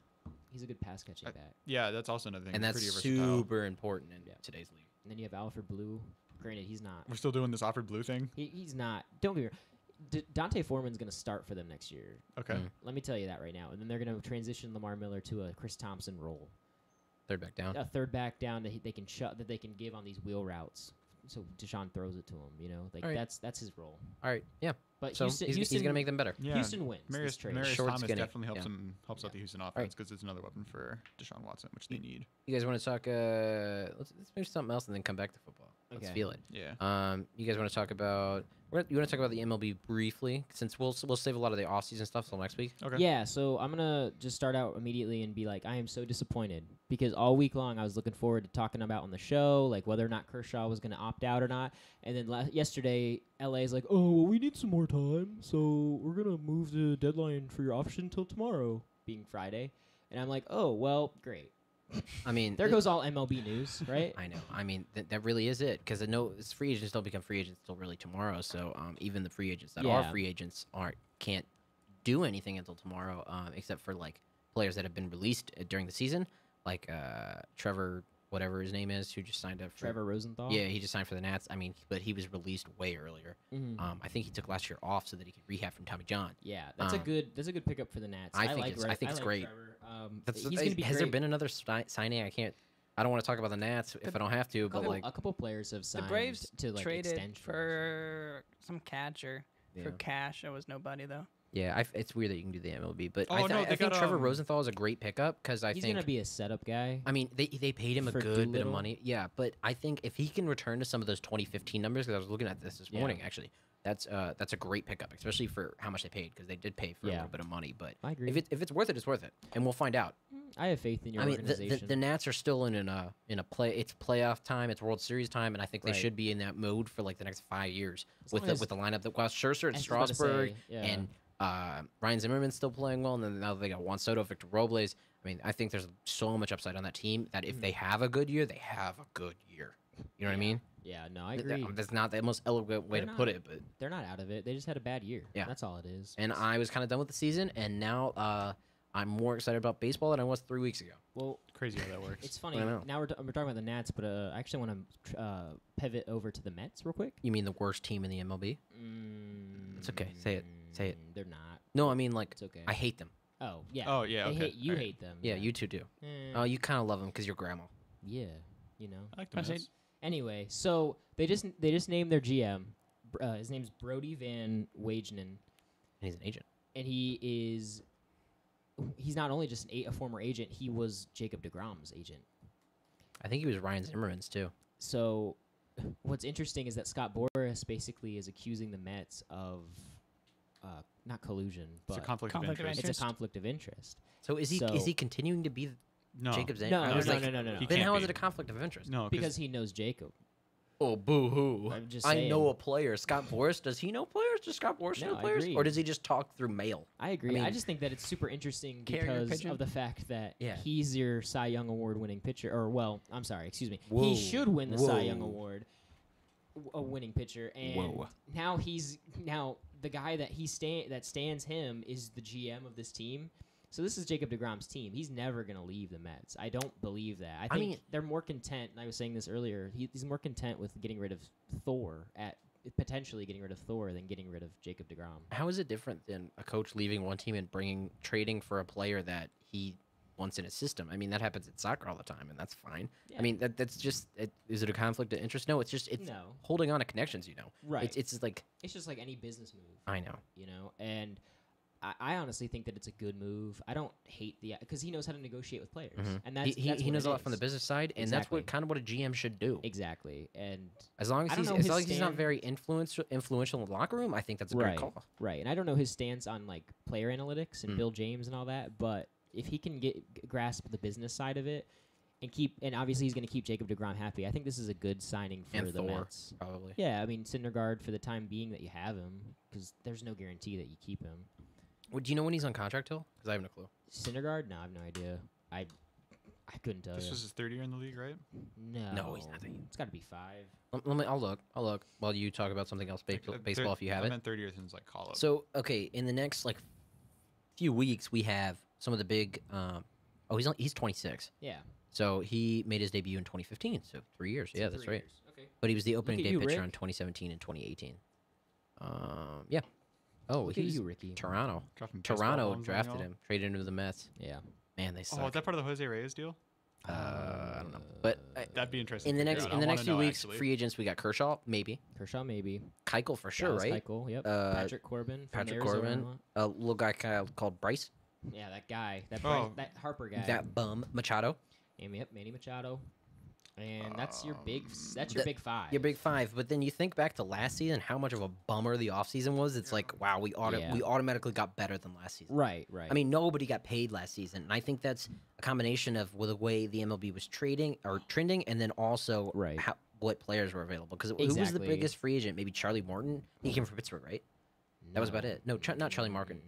He's a good pass catching back. Yeah, that's also another thing. and He's that's pretty versatile. super important in Yeah. today's league. And then you have Alfred Blue. Granted, he's not. We're still doing this Alfred Blue thing. He's not. Don't get me wrong. Dante Foreman's going to start for them next year. Okay. Mm. Let me tell you that right now. And then they're going to transition Lamar Miller to a Chris Thompson role. Third back down. A third back down that they can that they can give on these wheel routes. So Deshaun throws it to him, you know? Like All right. that's his role. All right, yeah. But So Houston, he's going to make them better. Yeah. Houston wins this trade. Demaryius Short, Thomas skinny. definitely helps Yeah. helps out Yeah. the Houston offense because it's another weapon for Deshaun Watson, which they need. You guys want to talk? Let's move to something else and then come back to football. Let's Okay. feel it. Yeah. You guys want to talk about? You want to talk about the MLB briefly, since we'll save a lot of the off-season stuff till next week. Okay. Yeah, so I'm going to just start out immediately and be like, I am so disappointed because all week long I was looking forward to talking about on the show, like whether or not Kershaw was going to opt out or not. And then yesterday, LA is like, oh, well, we need some more time, so we're going to move the deadline for your option till tomorrow, being Friday. And I'm like, oh, well, great. I mean, There goes all MLB news, right? I know. I mean, that really is it. Because free agents don't become free agents until really tomorrow. So even the free agents that are Yeah. free agents can't do anything until tomorrow, except for like players that have been released during the season, like Trevor, whatever his name is, who just signed up for Trevor Rosenthal. Yeah, he just signed for the Nats. I mean, but he was released way earlier. Mhm. I think he took last year off so that he could rehab from Tommy John. Yeah, that's a good pickup for the Nats. I think it's great. Trevor. That's, He's gonna be has great. there been another signing? I don't want to talk about the Nats if I don't have to, but like a couple players have The signed Braves to like traded extensions. for some catcher for Yeah. cash. It was nobody though. Yeah, it's weird that you can do the MLB, but Oh, I no, they think got, Trevor Rosenthal is a great pickup because I He's think gonna be a setup guy. I mean they paid him a For good bit of Doolittle. money. Yeah, but I think if he can return to some of those 2015 numbers, because I was looking at this Yeah. morning actually, that's a great pickup, especially for how much they paid because they did pay for a Yeah. little bit of money. But I agree. if it's worth it, it's worth it, and we'll find out. I have faith in your I mean, organization. the Nats are still in a play. It's playoff time. It's World Series time, and I think they Right. should be in that mode for like the next 5 years As with long as- the lineup that was Scherzer and I was about to Strasburg say, yeah. and Ryan Zimmerman's still playing well, and then now they got Juan Soto, Victor Robles. I mean, I think there's so much upside on that team that if they have a good year, they have a good year. You know what I mean? yeah, no, I agree. That's not the most elegant way They're to put not. it, but They're not out of it. They just had a bad year. Yeah. That's all it is. and I was kind of done with the season, and now I'm more excited about baseball than I was 3 weeks ago. Well, Crazy how that works. it's funny. I know. Now we're talking about the Nats, but I actually want to pivot over to the Mets real quick. You mean the worst team in the MLB? It's okay. Say it. Say it. They're not. No, I mean like It's okay. I hate them. Oh yeah. Oh, yeah, They okay. hate, you Alright. hate them. Yeah, you two do. Eh, Oh, you kind of love them because you're grandma. yeah. You know. I like the I say- Mets. Anyway, so they just named their GM. His name's Brody Van Wagenen, And he's an agent. and he's not only just a former agent. He was Jacob deGrom's agent. I think he was Ryan Zimmerman's too. So, what's interesting is that Scott Boras basically is accusing the Mets of not collusion, It's a but conflict of Conflict of interest. it's a interest. conflict of interest. So is he So- continuing to be No. Jacob's agent? No, I no, was no, like, no, no, no. He Then can't how is be. it a conflict of interest? No, Because he knows Jacob. Oh, boo hoo! I'm just I know saying. a player, Scott Boras. Does he know players? Does Scott Boras No, know I players, agree. or does he just talk through mail? I agree. I mean- just think that it's super interesting Carrier because pigeon? of the fact that Yeah. he's your Cy Young Award-winning pitcher. Or, well, I'm sorry, excuse me. Whoa. He should win the Cy Young Whoa. Award, a winning pitcher, and Whoa. now the guy that that stands him is the GM of this team. So this is Jacob deGrom's team. He's never gonna leave the Mets. I don't believe that. I think mean- they're more content. And I was saying this earlier. He's more content with getting rid of Thor potentially getting rid of Thor than getting rid of Jacob deGrom. How is it different than a coach leaving one team and trading for a player that he wants in his system? I mean, that happens in soccer all the time, and that's fine. Yeah. I mean, that's just is it a conflict of interest? No, it's No. holding on to connections. You know, Right. It's like It's just like any business move. I know. And I honestly think that it's a good move. I don't hate because he knows how to negotiate with players, and that's he that's what knows it a lot from the is. business side, and that's Exactly. what kind of what a GM should do. Exactly, and As long as I don't know as his long as he's not stand- very influential in the locker room, I think that's a right, great call. right. And I don't know his stance on like player analytics and Mm. Bill James and all that, but if he can grasp the business side of it and obviously he's going to keep Jacob deGrom happy. I think this is a good signing for And the Thor, Mets. probably. Yeah, I mean Syndergaard for the time being that you have him, because there's no guarantee that you keep him. Well, do you know when he's on contract till? Because I have no clue. Syndergaard? No, I have no idea. I couldn't tell This you. was his third year in the league, right? No, he's not. It's got to be 5. I'll look while you talk about something else, baseball if you have I it. meant third year since like call up. So okay, in the next like few weeks, we have some of the big. He's 26, Yeah. so he made his debut in 2015. So 3 years. Yeah, that's 3 right. years. Okay. But he was the opening at day you, pitcher Rick. in 2017 and 2018. Yeah. Oh, Look at he's you, Ricky. Toronto. Dropping baseball Toronto bombs on drafted y'all. him, traded him to the Mets. Yeah. Man, they Oh, suck. is that part of the Jose Reyes deal? I don't know. But That'd be interesting. in to the figure next out. in I the wanna next few know, weeks, actually. free agents we got Kershaw, maybe. Kershaw, maybe. Keuchel for sure, Dallas right? Keuchel, yep. Patrick Corbin. From Patrick the Arizona Corbin, lot. a little guy called Bryce, Yeah, that guy. That Oh. that Harper guy. that bum Machado. Yep, Manny Machado. And that's your big. That's The- your big 5. Your big 5, but then you think back to last season, how much of a bummer the offseason was. It's like, wow, we Yeah. automatically got better than last season. Right, right. I mean, nobody got paid last season, and I think that's a combination of the way the MLB was trending, and then also Right. what players were available. Because who was the Exactly. biggest free agent? Maybe Charlie Morton. He came from Pittsburgh, right? That was about it. No, not Charlie Morton.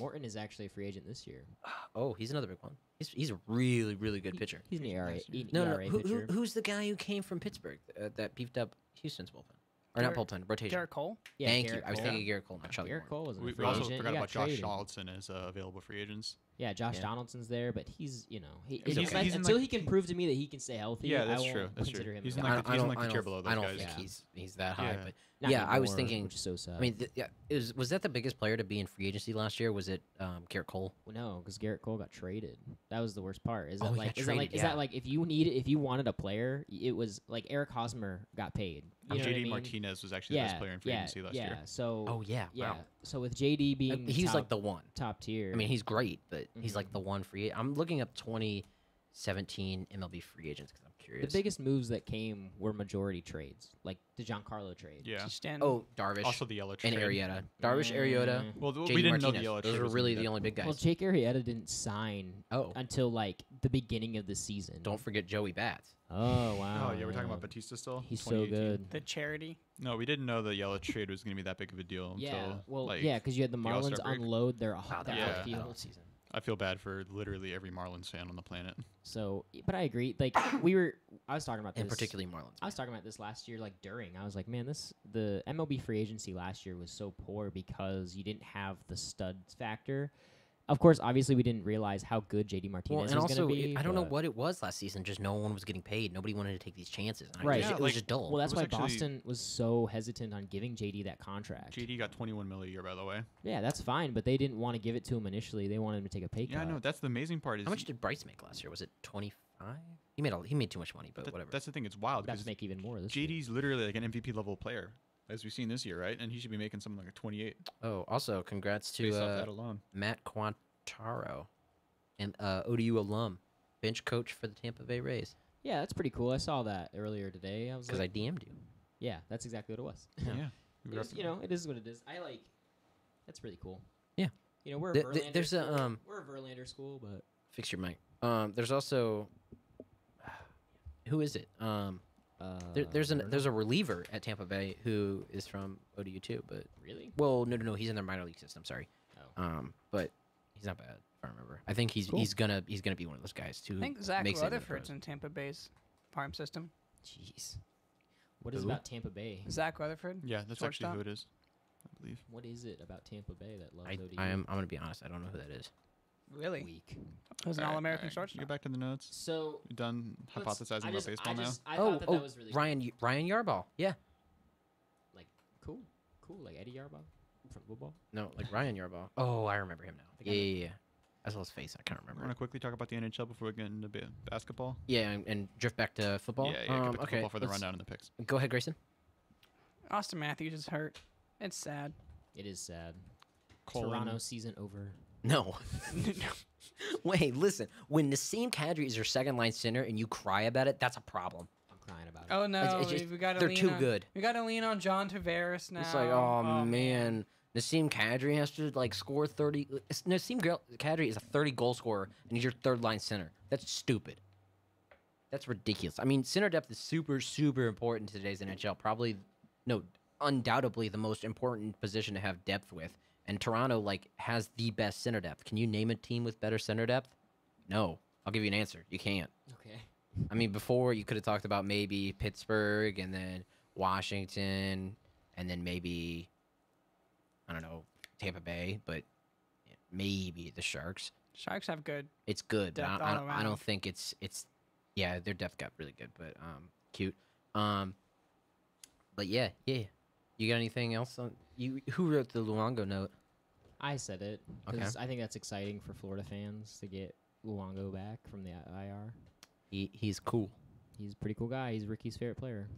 Morton is actually a free agent this year. Oh, he's another big one. He's a really, really good pitcher. He's an ERA, nice, yeah. No, ERA pitcher. who's the guy who came from Pittsburgh that beefed up Houston's bullpen? Or not Garrett- bullpen, rotation. Derek Cole. Yeah, Thank you. Garrett I was Cole. thinking Garrett Cole, not Charlie Garrett Morton. Cole was a We free also agent. forgot He got about Josh traded. Donaldson as available free agents. Yeah, Josh Yeah. Donaldson's there, but he's He's okay. He's in, until like- he can prove to me that he can stay healthy. Yeah, I that's won't true. That's true. consider him He's a in, guy. like, he's in, like, the tier below those I don't guys. think Yeah. he's that high, Yeah. but Not yeah, I was anymore, thinking. which is so sad. I mean, was that the biggest player to be in free agency last year? Was it Garrett Cole? Well, no, because Garrett Cole got traded. That was the worst part. Is Oh, that he like got is that like traded, is yeah. that like if you wanted a player, it was like Eric Hosmer got paid. You know what I JD mean? Martinez was actually the best player in free agency last year. So Oh yeah, yeah. wow. So with JD being He's top, like the one. top tier. I mean, he's great, but he's like Mhm. the one free. I'm looking up 2017 MLB free agents because I'm the curious. biggest moves that came were majority trades, like the Giancarlo trade. Yeah. Stanton. Oh, Darvish Also the yellow trade. and Arrieta. Darvish, Arrieta. Well, JD we didn't know Martinez. the yellow Those trade are was really gonna be the only big guys. Well, Jake Arrieta didn't sign Oh, until like the beginning of the season. don't forget Joey Bats. Oh wow. Oh yeah, we're talking about Batista still. He's so 2018. good. The charity. No, we didn't know the yellow trade was going to be that big of a deal Yeah, until well, like yeah, because you had the the All-Star Marlins break. unload their Wow, their Yeah. outfield. season. I feel bad for literally every Marlins fan on the planet. So, but I agree. Like I was talking about this. And particularly Marlins. I was talking about this last year. Like during, I was like, man, the MLB free agency last year was so poor because you didn't have the studs factor. Of course, obviously, we didn't realize how good JD Martinez Well, and was also, going to be. I don't know but- what it was last season. Just no one was getting paid. Nobody wanted to take these chances. Right. It was, Yeah, it was like- just dull. Well, that's It why was actually- Boston was so hesitant on giving JD that contract. JD got 21 mil a year, by the way. Yeah, that's fine, but they didn't want to give it to him initially. They wanted him to take a pay cut. Yeah, I know. That's the amazing part. Is How much did Bryce make last year? Was it 25? He made too much money, but whatever. That's the thing. It's wild About to because make even more this year. JD's literally like an MVP level player, as we've seen this year, right? And he should be making something like a 28 Oh, also congrats based off to that alone. Matt Quantaro, an ODU alum, bench coach for the Tampa Bay Rays. Yeah, that's pretty cool. I saw that earlier today. I was Because like, I DM'd you. yeah, that's exactly what it was. Yeah. It was- you know, it is what it is. I like. That's really cool. Yeah. You know, we're a Th- Verlander there's a, school. We're a Verlander school, but Fix your mic. There's also who is it? There's I don't a know. reliever at Tampa Bay who is from ODU too, but really. well, no, he's in their minor league system. Sorry. Oh. But he's not bad if I remember. I think he's Cool. he's gonna be one of those guys too. I think Zach makes it into the Rutherford's pros. in Tampa Bay's farm system. Jeez. What is Who? about Tampa Bay? Zach Rutherford. Yeah, that's actually Shortstop. who it is, I believe. What is it about Tampa Bay that loves ODU? I'm gonna be honest. I don't know who that is. Really? Weak. He was an Alright, All-American alright. shortstop. Get back to the notes. So You done hypothesizing about baseball now? I thought that was really Ryan Yarbrough. Yeah. like cool, like Eddie Yarbrough from football. No, like Ryan Yarbrough. Oh, I remember him now. The guy Yeah. I saw his face. I can't Want remember. to quickly talk about the NHL before we get into basketball? Yeah, and drift back to football. Yeah, get back to okay. football for the let's- rundown and the picks. Go ahead, Grayson. Austin Matthews is hurt. It's sad. It is sad. Colin. Toronto season over. No. Wait, listen. When Nassim Kadri is your second line center and you cry about it, that's a problem. I'm crying about it. Oh no, it's just- we got to they're lean too on, good. We got to lean on John Tavares now. It's like, oh, man. Nassim Kadri has to like score 30. Kadri is a 30 goal scorer and he's your third line center. That's stupid. That's ridiculous. I mean, center depth is super, super important in today's NHL. Undoubtedly the most important position to have depth with. And Toronto like has the best center depth. Can you name a team with better center depth? No. I'll give you an answer. You can't. Okay. I mean, before you could have talked about maybe Pittsburgh and then Washington and then maybe, I don't know, Tampa Bay, but maybe the Sharks. Sharks have good. It's good, but Depth I all don't around. think it's yeah, their depth got really good, but cute. But yeah. You got anything else on you? Who wrote the Luongo note? I said it Okay. because I think that's exciting for Florida fans to get Luongo back from the IR. He's cool. He's a pretty cool guy. He's Ricky's favorite player.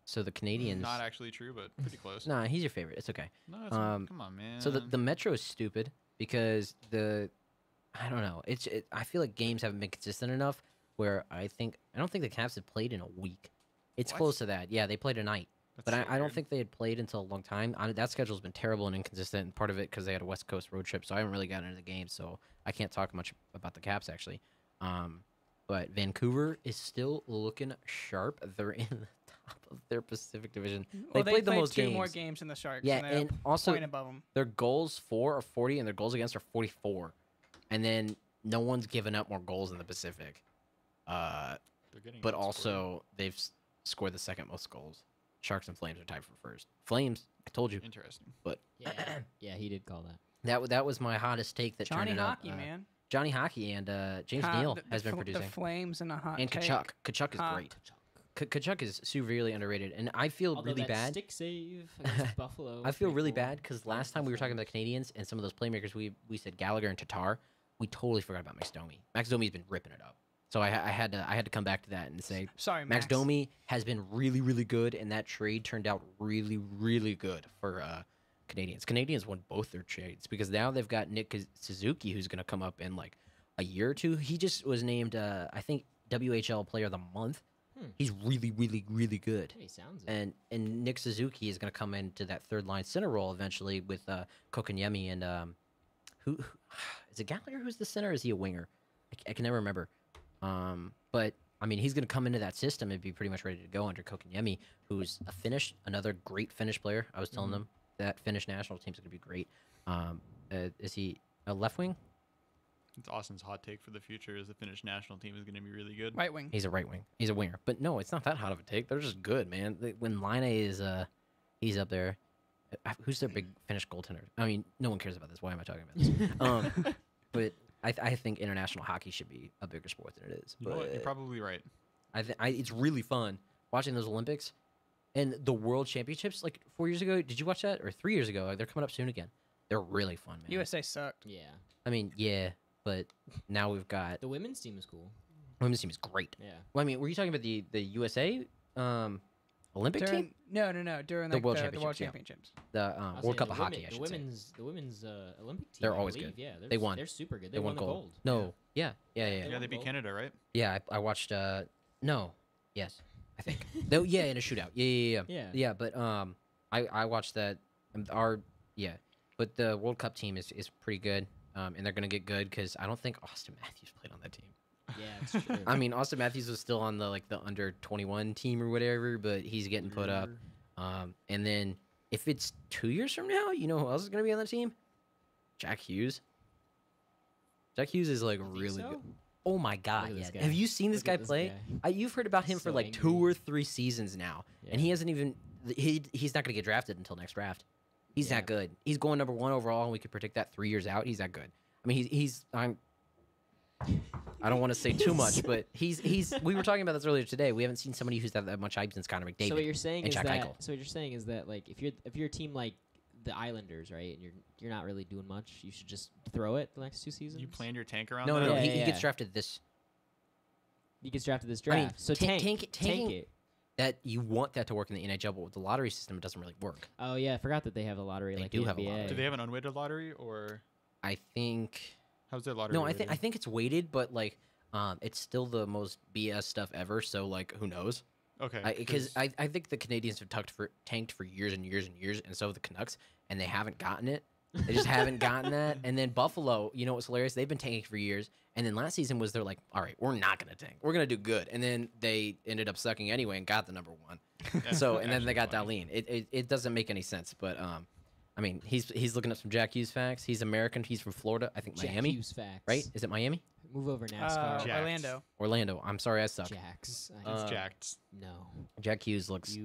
So the Canadians. Not actually true, but pretty close. Nah, he's your favorite. It's okay. No, it's come on, man. So the Metro is stupid because I don't know. I feel like games haven't been consistent enough. Where I don't think the Caps had played in a week. It's What? close to that. Yeah, they played tonight. That's But so I don't weird. think they had played until a long time. That schedule's been terrible and inconsistent. And part of it because they had a West Coast road trip, so I haven't really gotten into the game. So I can't talk much about the Caps actually. But Vancouver is still looking sharp. They're in the of their Pacific Division. Well, They played the most two games. more games than the Sharks. Yeah, and, they're and a also point above them. their goals for are 40 and their goals against are 44. And then no one's given up more goals in the Pacific. They're getting But outscored. also they've scored the second most goals. Sharks and Flames are tied for first. Flames, I told you. Interesting. But Yeah, yeah, he did call that. that was my hottest take that Johnny turned Hockey, up. man. Johnny Hockey and James Neal has been producing. The Flames and a hot And take. Kachuk. Kachuk is Huh. great. Kachuk is severely underrated. And I feel Although really that bad. stick save against Buffalo. I was feel pretty really cool. bad because last time we were talking about the Canadians and some of those playmakers, we said Gallagher and Tatar. We totally forgot about Max Domi. Max Domi's been ripping it up. So I had to come back to that and say Sorry, Max Domi has been really, really good, and that trade turned out really, really good for Canadians. Canadians won both their trades because now they've got Nick Suzuki, who's going to come up in like a year or two. He just was named, I think, WHL Player of the Month. He's really, really, really good. He sounds it. And Nick Suzuki is going to come into that third line center role eventually with Kokonyemi and who is it Gallagher? Who's the center? Or is he a winger? I can never remember. But I mean, he's going to come into that system and be pretty much ready to go under Kokonyemi, who's another great Finnish player. I was telling them that Finnish national team's going to be great. Is he a left wing? It's Austin's hot take for the future is the Finnish national team is going to be really good. Right wing. He's a right wing. He's a winger. But no, it's not that hot of a take. They're just good, man. When Line is he's up there. Who's their big Finnish goaltender? I mean, no one cares about this. Why am I talking about this? But I think international hockey should be a bigger sport than it is. You know what? You're But probably right. it's really fun watching those Olympics and the World Championships. Like 4 years ago, did you watch that? Or 3 years ago? They're coming up soon again. They're really fun, man. USA sucked. Yeah, I mean, yeah, but now we've got the women's team is cool. women's team is great. Yeah. Well, I mean, were you talking about the USA Olympic team? No. During The like, World the World Championships, Championships. The I was World saying Cup the of Hockey, women- I the should say. women's Olympic team. They're I always believe. good. Yeah, They won. They're super good. They won gold. No, yeah. Yeah, won they beat gold. Canada, right? Yeah, I watched. No, yes, I think. No, yeah, in a shootout. Yeah. Yeah. But I watched that. But the World Cup team is pretty good. And they're gonna get good because I don't think Austin Matthews played on that team. Yeah, it's true. I mean, Austin Matthews was still on the under 21 team or whatever, but he's getting put up. And then if it's 2 years from now, you know who else is gonna be on the team? Jack Hughes. Jack Hughes is like You think really so? good. Oh my God! at this Yeah. guy. Have you seen this Look guy at this play? guy. You've heard about him for So like angry. 2 or 3 seasons now, and he Yeah. hasn't even. He's not gonna get drafted until next draft. He's Yeah. that good. He's going number 1 overall, and we could predict that 3 years out. He's that good. I mean, I don't want to say too much, but he's. We were talking about this earlier today. We haven't seen somebody who's that much hype since Connor McDavid. So what you're saying and is Jack that. Eichel. So what you're saying is that like if you're a team like the Islanders, right, and you're not really doing much, you should just throw it the next 2 seasons. You planned your tank around No, that? no, Yeah, he yeah. gets drafted this. He gets drafted this I mean, draft. So tanking tank it. That you want that to work in the NHL, but with the lottery system, it doesn't really work. Oh yeah, I forgot that they have a lottery. They like do the have a NBA. lottery. Do they have an unweighted lottery or I think. how's their lottery? No, I weighted? think it's weighted, but like, it's still the most BS stuff ever. So like, who knows? Okay. Because I think the Canadians have tanked for years and years and years, and so have the Canucks, and they haven't gotten it. They just haven't gotten that. And then Buffalo, you know what's hilarious? They've been tanking for years, and then last season they're like, all right, we're not gonna tank. We're gonna do good. And then they ended up sucking anyway and got the number 1. That's So and then actually they got funny. Darlene. It doesn't make any sense, but I mean, he's looking up some Jack Hughes facts. He's American. He's from Florida. I think Jack Miami. Hughes facts. Right? Is it Miami? Move over NASCAR. Jack. Orlando. Orlando. I'm sorry, I suck. Jacks. He's jacked. No. Jack Hughes looks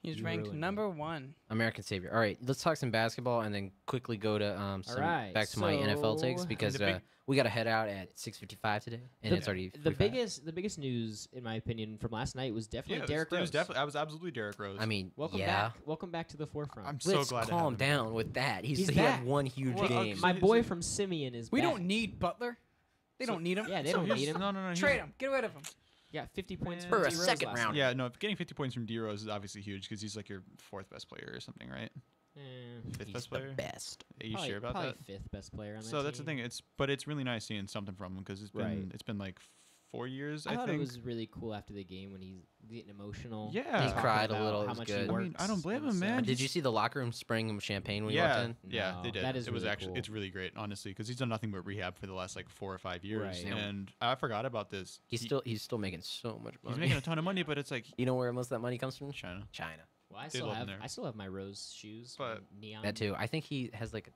He's You ranked ruined number 1. American savior. All right, let's talk some basketball and then quickly go to right, back to my NFL takes so- because The big- we got to head out at 6:55 today, and The- it's already The 45. biggest news, in my opinion, from last night was definitely Yeah, Derrick it was Rose. definitely. I was absolutely Derrick Rose. I mean, Welcome yeah. back to the forefront. I'm so Let's glad. to calm have him. down with that. He He's had back. one huge Well, game. My So- boy from Simeon is We back. don't need Butler. They don't need him. Yeah, they So don't here's- need him. No. Trade him. Get rid of him. Yeah, 50 points Man. from For a D Rose second last round. night. Yeah, no. Getting 50 points from D Rose is obviously huge because he's like your 4th best player or something, right? Eh, 5th He's best the player. best. Are you probably, sure about probably that? 5th best player on that So that's the team. thing. But it's really nice seeing something from him because Right. it's been like 4 years. I thought think it was really cool after the game when he's getting emotional. Yeah. He Talking cried a about little. It How was much good. he I mean, works I don't blame him, and man. stuff. Did you see the locker room spraying him champagne when you walked in? Yeah, No, they did. that is it was really actually cool. it's really great, honestly, because he's done nothing but rehab for the last like 4 or 5 years, Right. Yeah. and I forgot about this. He's still making so much money. he's making a ton of money, but it's like You know where most of that money comes from? China. China. Well, They love him there. I still have my Rose shoes, But- from Neon. That too. I think he has like a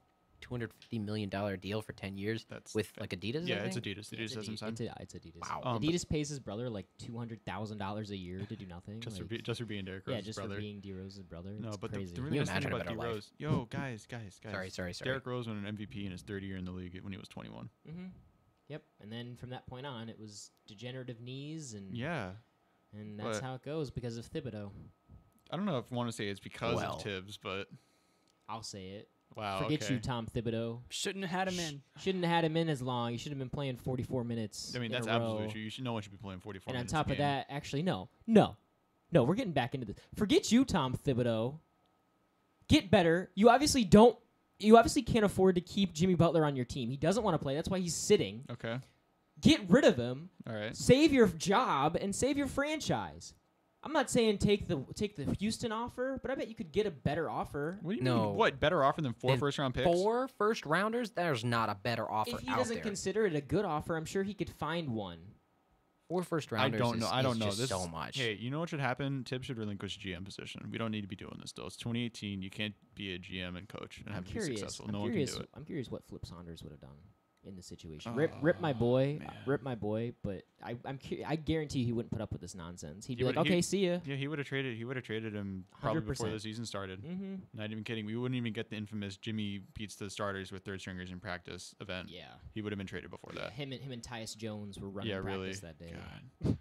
$250 million deal for 10 years That's with like Adidas. yeah, I it's think? Adidas. Yeah, Adidas has him signed It's Adidas. Wow. But- Adidas pays his brother like $200,000 a year to do nothing. just like, for being Derrick yeah, Rose's just brother. for being D Rose's brother. No, It's but the crazy. really you nice thing imagine a about D better life? Rose, yo, guys. Sorry. Derrick Rose won an MVP in his third year in the league when he was 21. Mm-hmm. Yep. And then from that point on, it was degenerative knees, and Yeah, and that's but- how it goes because of Thibodeau. I don't know if I want to say it's because Well. of Tibbs, but I'll say it. wow. Forget okay. you, Tom Thibodeau. Shouldn't have had him in. Shouldn't have had him in as long. He should have been playing 44 minutes. I mean, in that's a row. absolutely true. You should. No one should be playing 44 And on minutes top a of game. that, actually, no. We're getting back into this. Forget you, Tom Thibodeau. Get better. You obviously can't afford to keep Jimmy Butler on your team. He doesn't want to play. That's why he's sitting. Okay. Get rid of him. All right. Save your job and save your franchise. I'm not saying take the Houston offer, but I bet you could get a better offer. What do you No. mean? What better offer than 4 Then first-round picks? 4 first rounders? There's not a better offer If he out doesn't there. consider it a good offer, I'm sure he could find one. 4 first I rounders. don't know. I don't know. Just This so much. Hey, you know what should happen? Tibbs should relinquish GM position. We don't need to be doing this still. It's 2018. You can't be a GM and coach and I'm have to be curious. successful. I'm No curious. one can do it. I'm curious what Flip Saunders would have done in this situation. Oh, Rip my boy. man. Rip my boy. But I guarantee he wouldn't put up with this nonsense. He'd He be like, would- okay, see ya. Yeah, he would have traded. He would have traded him probably before 100%. the season started. Mm-hmm. Not even kidding. We wouldn't even get the infamous Jimmy beats the starters with third stringers in practice event. Yeah. He would have been traded before that. Him and Tyus Jones were running Yeah, practice really. that day. God.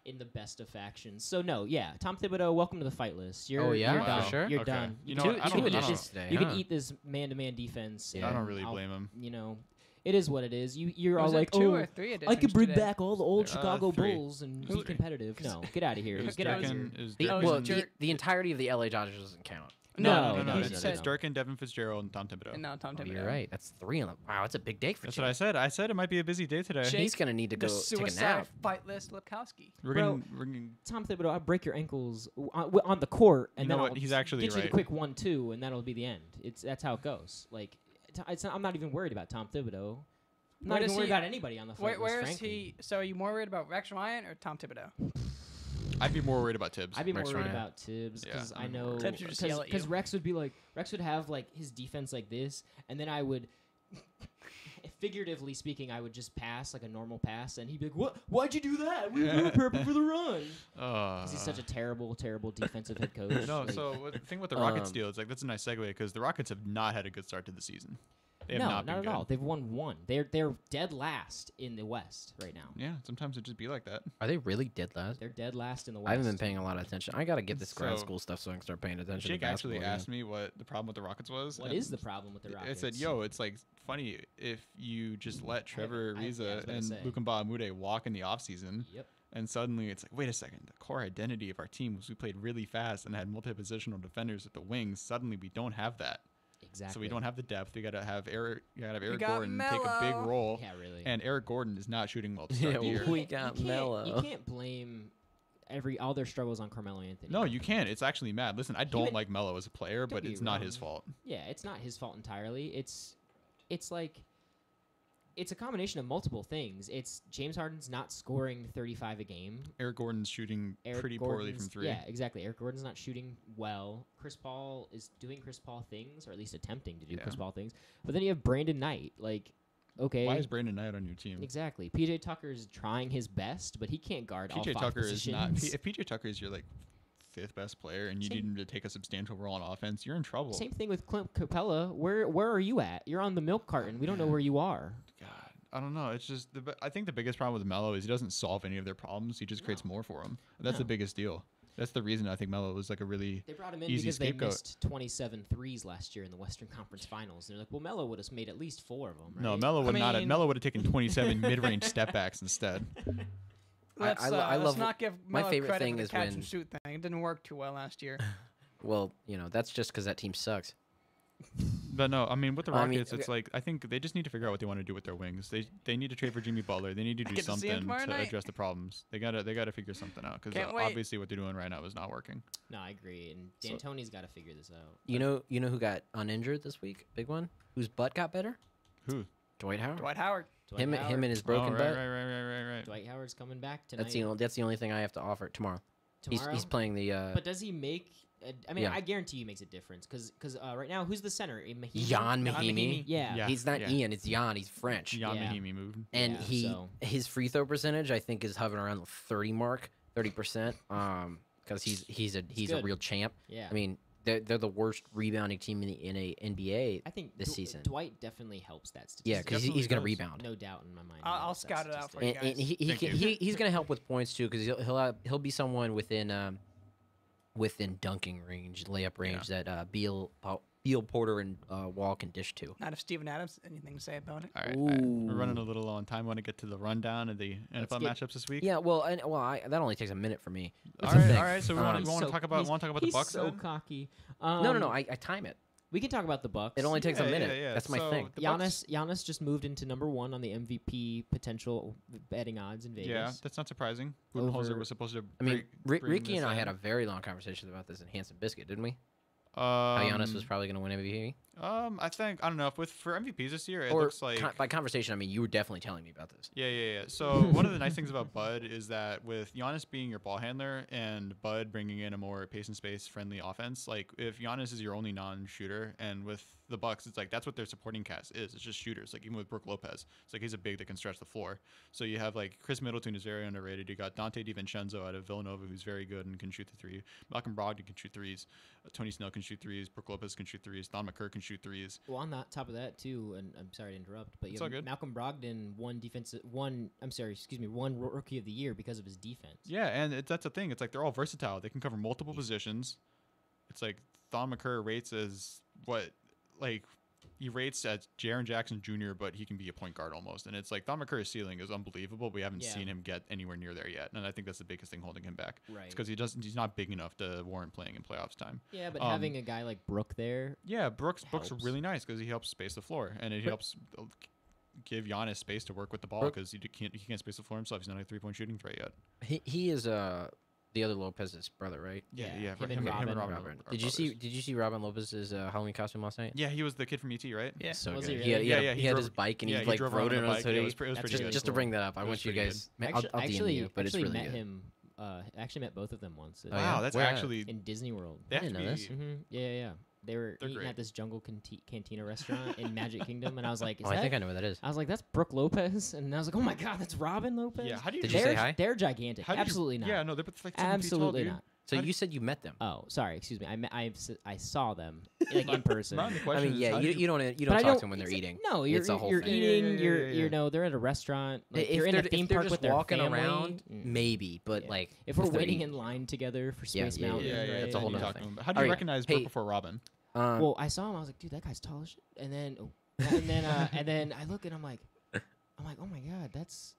In the best of factions. So no, yeah, Tom Thibodeau, welcome to the fight list. You're, Oh, yeah? you're Wow. done. For sure? You're Okay. done. You know can- what? I you don't- can I eat don't- this- today, You huh? can eat this man-to-man defense. Yeah. I don't really I'll- blame him. You know, it is what it is. You're all Was it like, 2 oh, or 3 I editions could bring today? back all the old Chicago 3. Bulls and It was be 3. competitive. No, get out of here. It was Get out of here. Durkin. Is The, Oh, Durkin. well, Jer- the entirety of the LA Dodgers doesn't count. No, no. he It's said- Durkin, Devin Fitzgerald, and Tom Thibodeau. And now Tom Oh, Thibodeau. you're right. That's 3 on the. Wow, it's a big day for That's Jay. what I said. I said it might be a busy day today. Shake He's gonna need to The go take a suicide nap. fight list Lipkowski. We're Bro, gonna Tom Thibodeau, I'll break your ankles on the court, and You then know I'll what? He's actually get you the right. quick 1-2, and that'll be the end. That's how it goes. Like, I'm not even worried about Tom Thibodeau. I'm not Where even does worried he- about anybody on the fight Where list, is frankly. he? So are you more worried about Rex Ryan or Tom Thibodeau? I'd be more worried about Tibbs. I'd be more Rex worried Ryan. about Tibbs Yeah, because I I'm know worried. Tibbs would just yell at you. Rex would have like his defense like this, and then I would, figuratively speaking, I would just pass like a normal pass, and he'd be like, "What? Why'd you do that? We were prepping for the run." Because he's such a terrible, terrible defensive head coach. No, Like, so the thing with the Rockets Um, deal is like that's a nice segue because the Rockets have not had a good start to the season. They have no, not been at good. all. They've won one. They're dead last in the West right now. Yeah, sometimes it just be like that. Are they really dead last? They're dead last in the West. I haven't been paying a lot of attention. I gotta get this grad So- school stuff so I can start paying attention. Jake to actually basketball asked me what the problem with the Rockets was. What and is the problem with the Rockets? I said, "Yo, it's like funny if you just let Trevor I was Ariza about to and say. Luka Mbamute walk in the offseason, Yep. and suddenly it's like, wait a second, the core identity of our team was we played really fast and had multi-positional defenders at the wings. Suddenly we don't have that, Exactly. so we don't have the depth. We gotta have Eric got Gordon take a big Melo. role, Yeah, really. and Eric Gordon is not shooting well to start Yeah, the year. we got You Melo. can't blame all their struggles on Carmelo Anthony. No, you can't. It's actually mad. Listen, I don't would- like Melo as a player, Don't but get it's me not wrong. his fault. Yeah, it's not his fault entirely. It's like it's a combination of multiple things. It's James Harden's not scoring 35 a game. Eric Gordon's shooting Eric pretty poorly Gordon's- from three. Yeah, exactly. Eric Gordon's not shooting well. Chris Paul is doing Chris Paul things, or at least attempting to do Yeah. Chris Paul things. But then you have Brandon Knight. Like, okay, Why is Brandon Knight on your team? exactly. PJ Tucker's trying his best, but he can't guard all PJ five Tucker positions. is not. If PJ Tucker is your like fifth best player and you Same- need him to take a substantial role on offense, you're in trouble. Same thing with Clint Capella. Where are you at? You're on the milk carton. We don't know where you are. God, I don't know. It's just I think the biggest problem with Melo is he doesn't solve any of their problems. He just creates more for them. That's No. the biggest deal. That's the reason I think Melo was like a really They brought him in easy because scapegoat. they missed 27 threes last year in the Western Conference Finals. And they're like, well, Melo would have made at least 4 of them, right? No, Melo would not. mean- Melo would have taken 27 mid-range step backs instead. Let's, I let's love- not give my Melo favorite credit thing for the is catch when- and shoot thing. It didn't work too well last year. Well, that's just because that team sucks. But no, I mean with the I mean, Rockets, it's like I think they just need to figure out what they want to do with their wings. They need to trade for Jimmy Butler. They need to do get to see him something tomorrow to night. address the problems. They gotta figure something out because Can't wait. obviously what they're doing right now is not working. No, I agree. And D'Antoni's got to figure this out. You know who got uninjured this week? Big one. Whose butt got better? Who? Dwight Howard. Dwight Howard. Dwight Him Howard. and his broken right, butt. right. Dwight Howard's coming back tonight. That's the only thing I have to offer tomorrow. Tomorrow. He's playing the But does he make? I mean, Yeah. I guarantee he makes a difference because right now, who's the center? Mahimi? Jan Jan Mahimi. Mahimi. Yeah. Yeah. He's not Ian. It's Jan. He's French. Jan Yeah. Mahimi moved. And Yeah, his free throw percentage I think is hovering around the 30%. Because he's a good. real champ. Yeah. I mean, they're the worst rebounding team in a NBA. I think this season. Dwight definitely helps that statistic. Yeah, because Definitely he's going to does. rebound. No doubt in my mind. I'll he helps that scout it out for statistic. you. And he Thank can, he's going to help with points too because he'll be someone within dunking range, layup range that Beal, Porter, and Wall can dish to. Not if Steven Adams anything to say about it. All right, we're Ooh. running a little low on time. Want to get to the rundown of the NFL get- matchups this week? Yeah, well, that only takes a minute for me. All That's the right, thing. all right. So we want He's to so- talk about the he's Bucks. so then? cocky. No, I time it. We can talk about the Bucks. It only takes a Yeah, minute. yeah. That's my So thing. the Bucks- Giannis just moved into number 1 on the MVP potential betting odds in Vegas. Yeah, that's not surprising. Over- Budenholzer was supposed to. I mean, bring Ricky this and I in. had a very long conversation about this in Hanson Biscuit, didn't we? How Giannis was probably going to win MVP. I think I don't know if for MVPs this year it Or looks like. by conversation, I mean you were definitely telling me about this. Yeah. So one of the nice things about Bud is that with Giannis being your ball handler and Bud bringing in a more pace and space friendly offense, like if Giannis is your only non-shooter, and with the Bucks, it's like that's what their supporting cast is. It's just shooters. Like even with Brook Lopez, it's like he's a big that can stretch the floor. So you have like Chris Middleton is very underrated. You got Dante DiVincenzo out of Villanova who's very good and can shoot the three. Malcolm Brogdon can shoot threes. Tony Snell can shoot threes. Brook Lopez can shoot threes. Don McCurr can shoot threes. Well, on that top of that too, and I'm sorry to interrupt, but It's all good. Malcolm Brogdon won rookie of the year because of his defense. Yeah, and that's the thing. It's like they're all versatile. They can cover multiple positions. It's like Thon McCurr rates as he rates as Jaren Jackson Jr., but he can be a point guard almost. And it's like Thon McCurr's ceiling is unbelievable. We haven't Yeah. seen him get anywhere near there yet, and I think that's the biggest thing holding him back. Right. It's because he's not big enough to warrant playing in playoffs time. Yeah, but Um, having a guy like Brook there, Yeah, Brooks Helps. really nice because he helps space the floor, and it helps give Giannis space to work with the ball Brook- because he can't space the floor himself. He's not a 3-point shooting threat yet. He is the other Lopez's brother, right? Yeah, yeah. him and Robin. are Did you brothers. see Robin Lopez's Halloween costume last night? Yeah, he was the kid from ET, right? Yeah. So Was good. he He had, really? he had, Yeah, he he had drove- his bike and yeah, he he like drove rode around in on on the his bike. Yeah, it hoodie. was pretty That's good. really Just to cool. bring that up, I It want was you pretty guys. good. I'll DM actually, you, but it's actually really met good. him. I actually met both of them once Oh, yeah? Wow, that's Where at? actually in Disney World. they have didn't to know be- this. Yeah. They were They're eating great. at this Jungle Cantina restaurant in Magic Kingdom, and I was like, Oh, I think I know where that is. I was like, that's Brook Lopez, and I was like, oh my god, that's Robin Lopez. Yeah, how do you Did you say They're- hi? They're gigantic. How do you- Absolutely not. Yeah, no, they're like 7 feet tall, Absolutely dude. not. So How do you said you met them. Oh, sorry. Excuse me. I saw them like in person. Ron, the I question mean, is, yeah, how did you don't But I talk don't- to them when they're it's- eating. No, you're It's a whole you're thing. eating. Yeah, yeah. They're at a restaurant. Like, If you're in they're, a theme if they're park just with their walking family. around, maybe, but Yeah. like If we're they're waiting eating- in line together for Yeah, Space yeah, Mountain, Yeah, right? that's a whole you're nother talking thing. about- How do you Alright, recognize hey. Brook before Robin? Well, I saw him. I was like, dude, that guy's tall as shit. And then I look and I'm like, oh my god, that's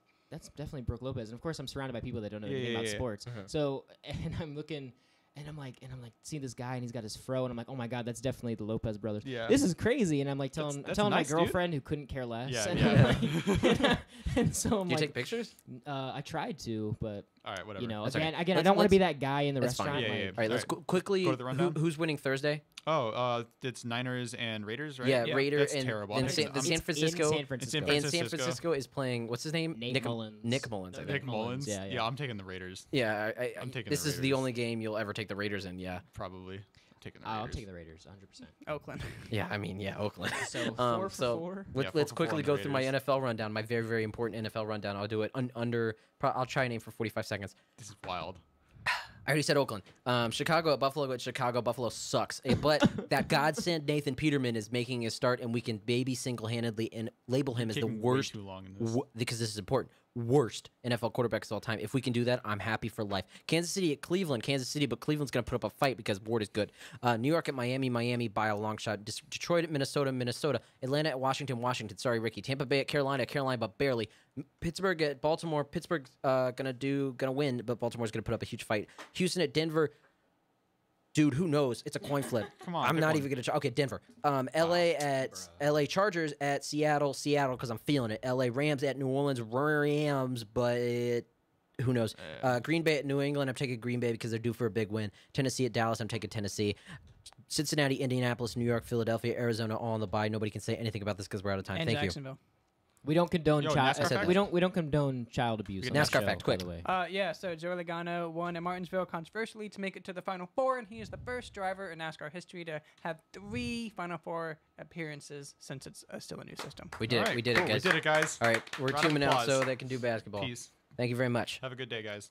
definitely Brook Lopez. And of course, I'm surrounded by people that don't know anything about sports. Uh-huh. So, and I'm looking. And I'm like, seeing this guy, and he's got his fro, and I'm like, oh my god, that's definitely the Lopez brothers. Yeah. This is crazy. And I'm like telling That's my nice, dude. girlfriend who couldn't care less. Yeah, and, yeah. I'm like, and so I'm Do you like, take pictures? I tried to, but All right, whatever. you know, That's again, okay. I Let's- don't want to be let's- that guy in the that's fine. restaurant. Yeah, yeah, like, All right, let's Alright. quickly. Go to the rundown? Who's winning Thursday? Oh, it's Niners and Raiders, right? Yeah, Yeah. Raider That's and, terrible. and I'm San, taking- the I'm- San It's Francisco. in San Francisco. San And San Francisco. Francisco is playing. What's his name? Nate Mullins. Nick Mullins. I think. Nick Mullins. Yeah. I'm taking the Raiders. Yeah, I'm taking this the is the Raiders. only game you'll ever take the Raiders in. Yeah, Probably. I'm taking the I'll Raiders. take the Raiders, 100%. Oakland. yeah. I mean, yeah, Oakland. So 4 for so 4. let's, Yeah, let's 4 for 4 quickly on the go through my Raiders. NFL rundown. My very very important NFL rundown. I'll do it under. I'll try and name for 45 seconds. This is wild. I already said Oakland. Chicago at Buffalo at Chicago. Buffalo sucks. But that God sent Nathan Peterman is making a start, and we can baby single-handedly and label him as the Taking way worst. too long in this. Because this is important. Worst NFL quarterbacks of all time. If we can do that, I'm happy for life. Kansas City at Cleveland. Kansas City, but Cleveland's going to put up a fight because Ward is good. New York at Miami. Miami by a long shot. Detroit at Minnesota. Minnesota. Atlanta at Washington. Washington. Sorry, Ricky. Tampa Bay at Carolina. Carolina, but barely. Pittsburgh at Baltimore. Pittsburgh's gonna win, but Baltimore's gonna put up a huge fight. Houston at Denver. Dude, who knows? It's a coin flip. Come on, I'm pick not one. even gonna try. Okay, Denver. LA at LA Chargers at Seattle because I'm feeling it. LA Rams at New Orleans Rams, but who knows? Green Bay at New England. I'm taking Green Bay because they're due for a big win. Tennessee at Dallas. I'm taking Tennessee. Cincinnati, Indianapolis, New York, Philadelphia, Arizona, all on the bye. Nobody can say anything about this because we're out of time. And Thank you. Jacksonville. We don't condone Yo, child. NASCAR fact? We don't condone child abuse. We On can- this NASCAR show, fact, by quick. the way. Yeah, so Joey Logano won at Martinsville controversially to make it to the Final Four, and he is the first driver in NASCAR history to have 3 Final Four appearances since it's still a new system. We did All it. right, We did cool. it, guys. We did it, guys. All right, we're Round of 2 minutes out, applause. so they can do basketball. Peace. Thank you very much. Have a good day, guys.